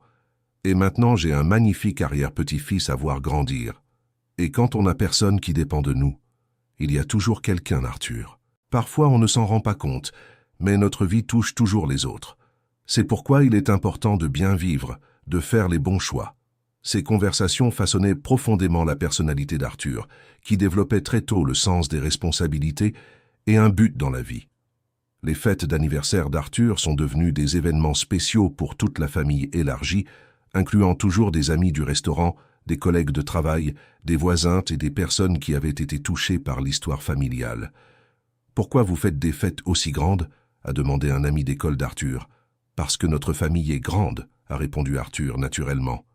Et maintenant j'ai un magnifique arrière-petit-fils à voir grandir. Et quand on n'a personne qui dépend de nous, il y a toujours quelqu'un, Arthur. Parfois on ne s'en rend pas compte, mais notre vie touche toujours les autres. C'est pourquoi il est important de bien vivre, de faire les bons choix. » Ces conversations façonnaient profondément la personnalité d'Arthur, qui développait très tôt le sens des responsabilités et un but dans la vie. Les fêtes d'anniversaire d'Arthur sont devenues des événements spéciaux pour toute la famille élargie, incluant toujours des amis du restaurant, des collègues de travail, des voisins et des personnes qui avaient été touchées par l'histoire familiale. « Pourquoi vous faites des fêtes aussi grandes ?» a demandé un ami d'école d'Arthur. « Parce que notre famille est grande », a répondu Arthur naturellement.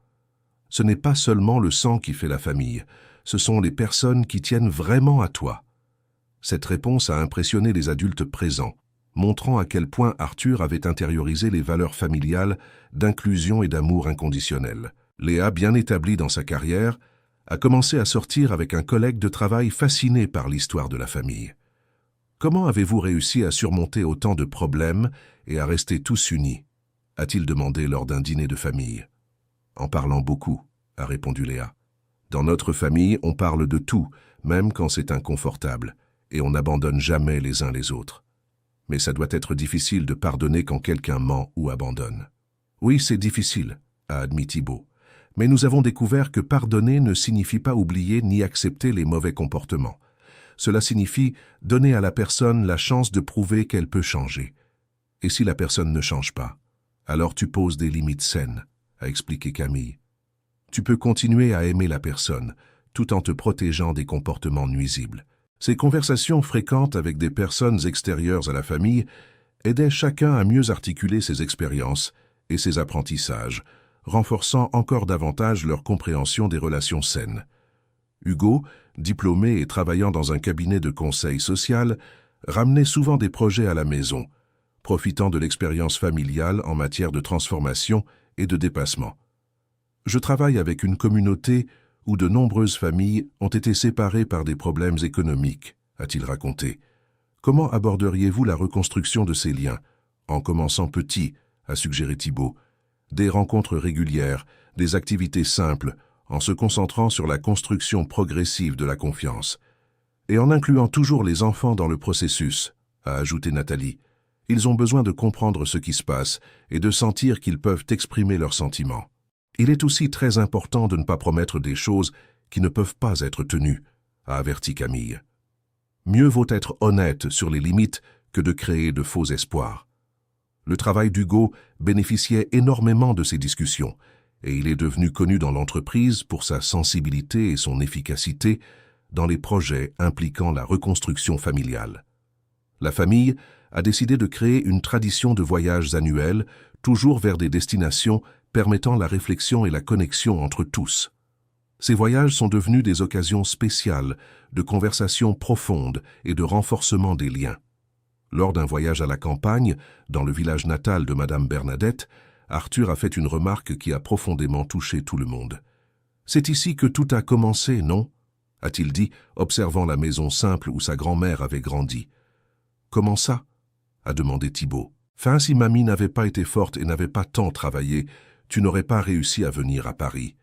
Ce n'est pas seulement le sang qui fait la famille, ce sont les personnes qui tiennent vraiment à toi. Cette réponse a impressionné les adultes présents, montrant à quel point Arthur avait intériorisé les valeurs familiales d'inclusion et d'amour inconditionnel. Léa, bien établie dans sa carrière, a commencé à sortir avec un collègue de travail fasciné par l'histoire de la famille. « Comment avez-vous réussi à surmonter autant de problèmes et à rester tous unis ?» a-t-il demandé lors d'un dîner de famille. « En parlant beaucoup », a répondu Léa. « Dans notre famille, on parle de tout, même quand c'est inconfortable, et on n'abandonne jamais les uns les autres. Mais ça doit être difficile de pardonner quand quelqu'un ment ou abandonne. »« Oui, c'est difficile, » a admis Thibault. « Mais nous avons découvert que pardonner ne signifie pas oublier ni accepter les mauvais comportements. Cela signifie donner à la personne la chance de prouver qu'elle peut changer. Et si la personne ne change pas, alors tu poses des limites saines, » a expliqué Camille. « Tu peux continuer à aimer la personne, tout en te protégeant des comportements nuisibles. » Ces conversations fréquentes avec des personnes extérieures à la famille aidaient chacun à mieux articuler ses expériences et ses apprentissages, renforçant encore davantage leur compréhension des relations saines. Hugo, diplômé et travaillant dans un cabinet de conseil social, ramenait souvent des projets à la maison, profitant de l'expérience familiale en matière de transformation et de dépassement. « Je travaille avec une communauté où de nombreuses familles ont été séparées par des problèmes économiques, a-t-il raconté. Comment aborderiez-vous la reconstruction de ces liens? En commençant petit, a suggéré Thibault. Des rencontres régulières, des activités simples, en se concentrant sur la construction progressive de la confiance. Et en incluant toujours les enfants dans le processus, a ajouté Nathalie. Ils ont besoin de comprendre ce qui se passe et de sentir qu'ils peuvent exprimer leurs sentiments. Il est aussi très important de ne pas promettre des choses qui ne peuvent pas être tenues, a averti Camille. Mieux vaut être honnête sur les limites que de créer de faux espoirs. Le travail d'Hugo bénéficiait énormément de ces discussions, et il est devenu connu dans l'entreprise pour sa sensibilité et son efficacité dans les projets impliquant la reconstruction familiale. La famille a décidé de créer une tradition de voyages annuels, toujours vers des destinations permettant la réflexion et la connexion entre tous. Ces voyages sont devenus des occasions spéciales de conversations profondes et de renforcement des liens. Lors d'un voyage à la campagne, dans le village natal de Madame Bernadette, Arthur a fait une remarque qui a profondément touché tout le monde. « C'est ici que tout a commencé, non ?» a-t-il dit, observant la maison simple où sa grand-mère avait grandi. « Comment ça ?» a demandé Thibault. « Fin, si mamie n'avait pas été forte et n'avait pas tant travaillé, tu n'aurais pas réussi à venir à Paris.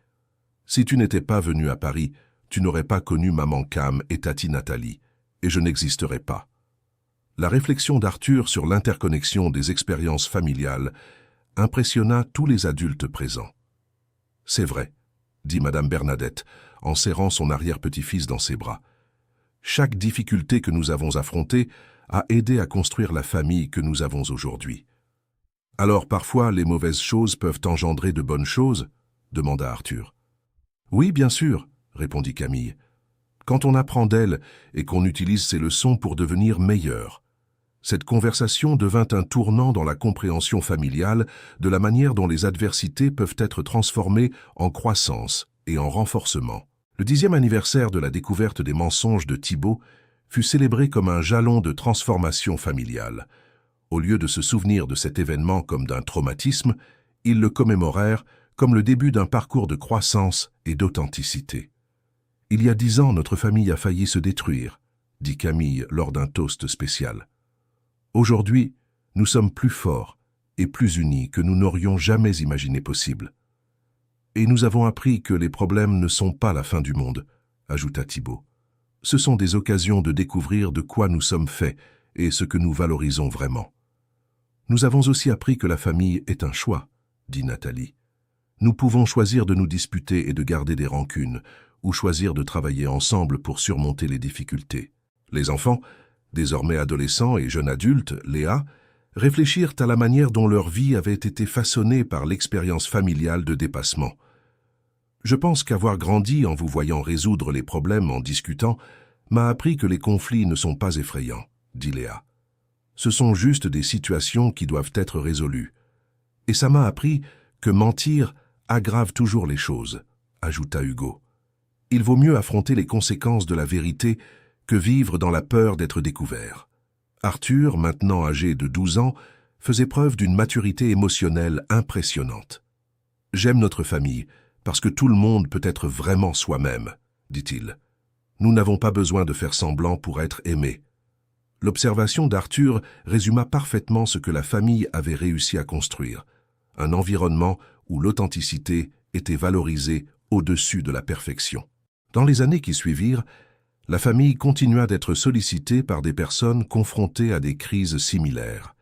Si tu n'étais pas venu à Paris, tu n'aurais pas connu maman Cam et tati Nathalie, et je n'existerais pas. » La réflexion d'Arthur sur l'interconnexion des expériences familiales impressionna tous les adultes présents. « C'est vrai, » dit Madame Bernadette, en serrant son arrière-petit-fils dans ses bras. « Chaque difficulté que nous avons affrontée a aidé à construire la famille que nous avons aujourd'hui. Alors parfois les mauvaises choses peuvent engendrer de bonnes choses? Demanda Arthur. Oui, bien sûr, répondit Camille. Quand on apprend d'elle et qu'on utilise ces leçons pour devenir meilleur. Cette conversation devint un tournant dans la compréhension familiale de la manière dont les adversités peuvent être transformées en croissance et en renforcement. Le 10e anniversaire de la découverte des mensonges de Thibault fut célébré comme un jalon de transformation familiale. Au lieu de se souvenir de cet événement comme d'un traumatisme, ils le commémorèrent comme le début d'un parcours de croissance et d'authenticité. « Il y a 10 ans, notre famille a failli se détruire », dit Camille lors d'un toast spécial. « Aujourd'hui, nous sommes plus forts et plus unis que nous n'aurions jamais imaginé possible. Et nous avons appris que les problèmes ne sont pas la fin du monde, » ajouta Thibault. « Ce sont des occasions de découvrir de quoi nous sommes faits et ce que nous valorisons vraiment. » « Nous avons aussi appris que la famille est un choix, » dit Nathalie. « Nous pouvons choisir de nous disputer et de garder des rancunes, ou choisir de travailler ensemble pour surmonter les difficultés. » Les enfants, désormais adolescents et jeunes adultes, Léa, réfléchirent à la manière dont leur vie avait été façonnée par l'expérience familiale de dépassement. « Je pense qu'avoir grandi en vous voyant résoudre les problèmes en discutant m'a appris que les conflits ne sont pas effrayants, » dit Léa. « Ce sont juste des situations qui doivent être résolues. Et ça m'a appris que mentir aggrave toujours les choses, » ajouta Hugo. « Il vaut mieux affronter les conséquences de la vérité que vivre dans la peur d'être découvert. » Arthur, maintenant âgé de 12 ans, faisait preuve d'une maturité émotionnelle impressionnante. « J'aime notre famille, parce que tout le monde peut être vraiment soi-même, » dit-il. « Nous n'avons pas besoin de faire semblant pour être aimés. » L'observation d'Arthur résuma parfaitement ce que la famille avait réussi à construire, un environnement où l'authenticité était valorisée au-dessus de la perfection. Dans les années qui suivirent, la famille continua d'être sollicitée par des personnes confrontées à des crises similaires.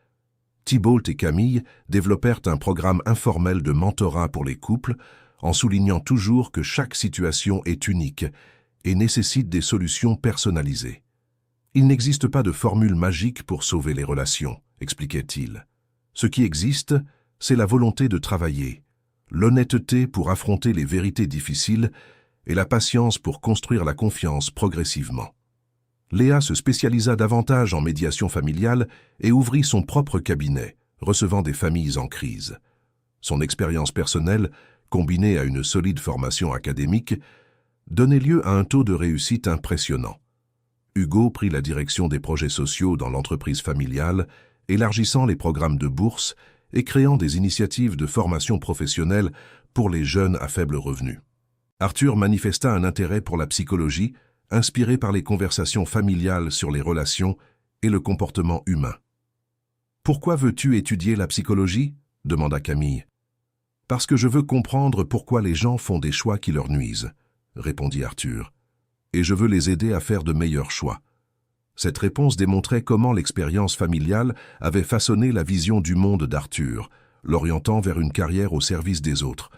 Thibault et Camille développèrent un programme informel de mentorat pour les couples, en soulignant toujours que chaque situation est unique et nécessite des solutions personnalisées. Il n'existe pas de formule magique pour sauver les relations, expliquait-il. Ce qui existe, c'est la volonté de travailler, l'honnêteté pour affronter les vérités difficiles et la patience pour construire la confiance progressivement. Léa se spécialisa davantage en médiation familiale et ouvrit son propre cabinet, recevant des familles en crise. Son expérience personnelle, combinée à une solide formation académique, donnait lieu à un taux de réussite impressionnant. Hugo prit la direction des projets sociaux dans l'entreprise familiale, élargissant les programmes de bourse et créant des initiatives de formation professionnelle pour les jeunes à faible revenu. Arthur manifesta un intérêt pour la psychologie, inspiré par les conversations familiales sur les relations et le comportement humain. « Pourquoi veux-tu étudier la psychologie ?» demanda Camille. « Parce que je veux comprendre pourquoi les gens font des choix qui leur nuisent, » répondit Arthur. « Et je veux les aider à faire de meilleurs choix. » Cette réponse démontrait comment l'expérience familiale avait façonné la vision du monde d'Arthur, l'orientant vers une carrière au service des autres.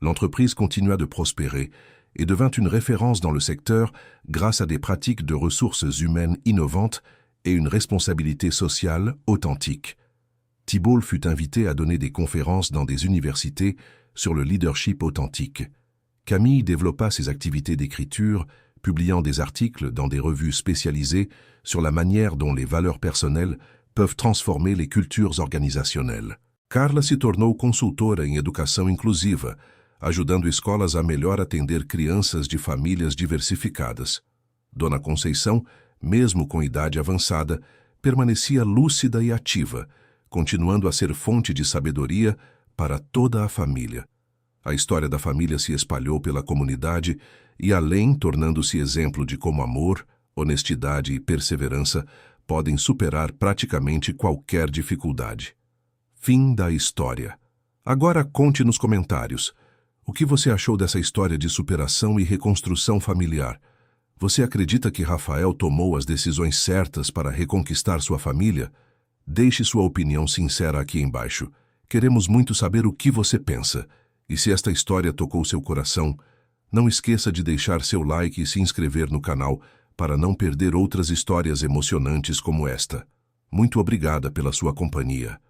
L'entreprise continua de prospérer et devint une référence dans le secteur grâce à des pratiques de ressources humaines innovantes et une responsabilité sociale authentique. Thibault fut invité à donner des conférences dans des universités sur le leadership authentique. Camille développa ses activités d'écriture, publiant des articles dans des revues spécialisées sur la manière dont les valeurs personnelles peuvent transformer les cultures organisationnelles. Carla se tornou consultora em educação inclusiva, ajudando escolas a melhor atender crianças de famílias diversificadas. Dona Conceição, mesmo com idade avançada, permanecia lúcida e ativa, continuando a ser fonte de sabedoria para toda a família. A história da família se espalhou pela comunidade e além, tornando-se exemplo de como amor, honestidade e perseverança podem superar praticamente qualquer dificuldade. Fim da história. Agora conte nos comentários. O que você achou dessa história de superação e reconstrução familiar? Você acredita que Rafael tomou as decisões certas para reconquistar sua família? Deixe sua opinião sincera aqui embaixo. Queremos muito saber o que você pensa. E se esta história tocou seu coração, não esqueça de deixar seu like e se inscrever no canal para não perder outras histórias emocionantes como esta. Muito obrigada pela sua companhia.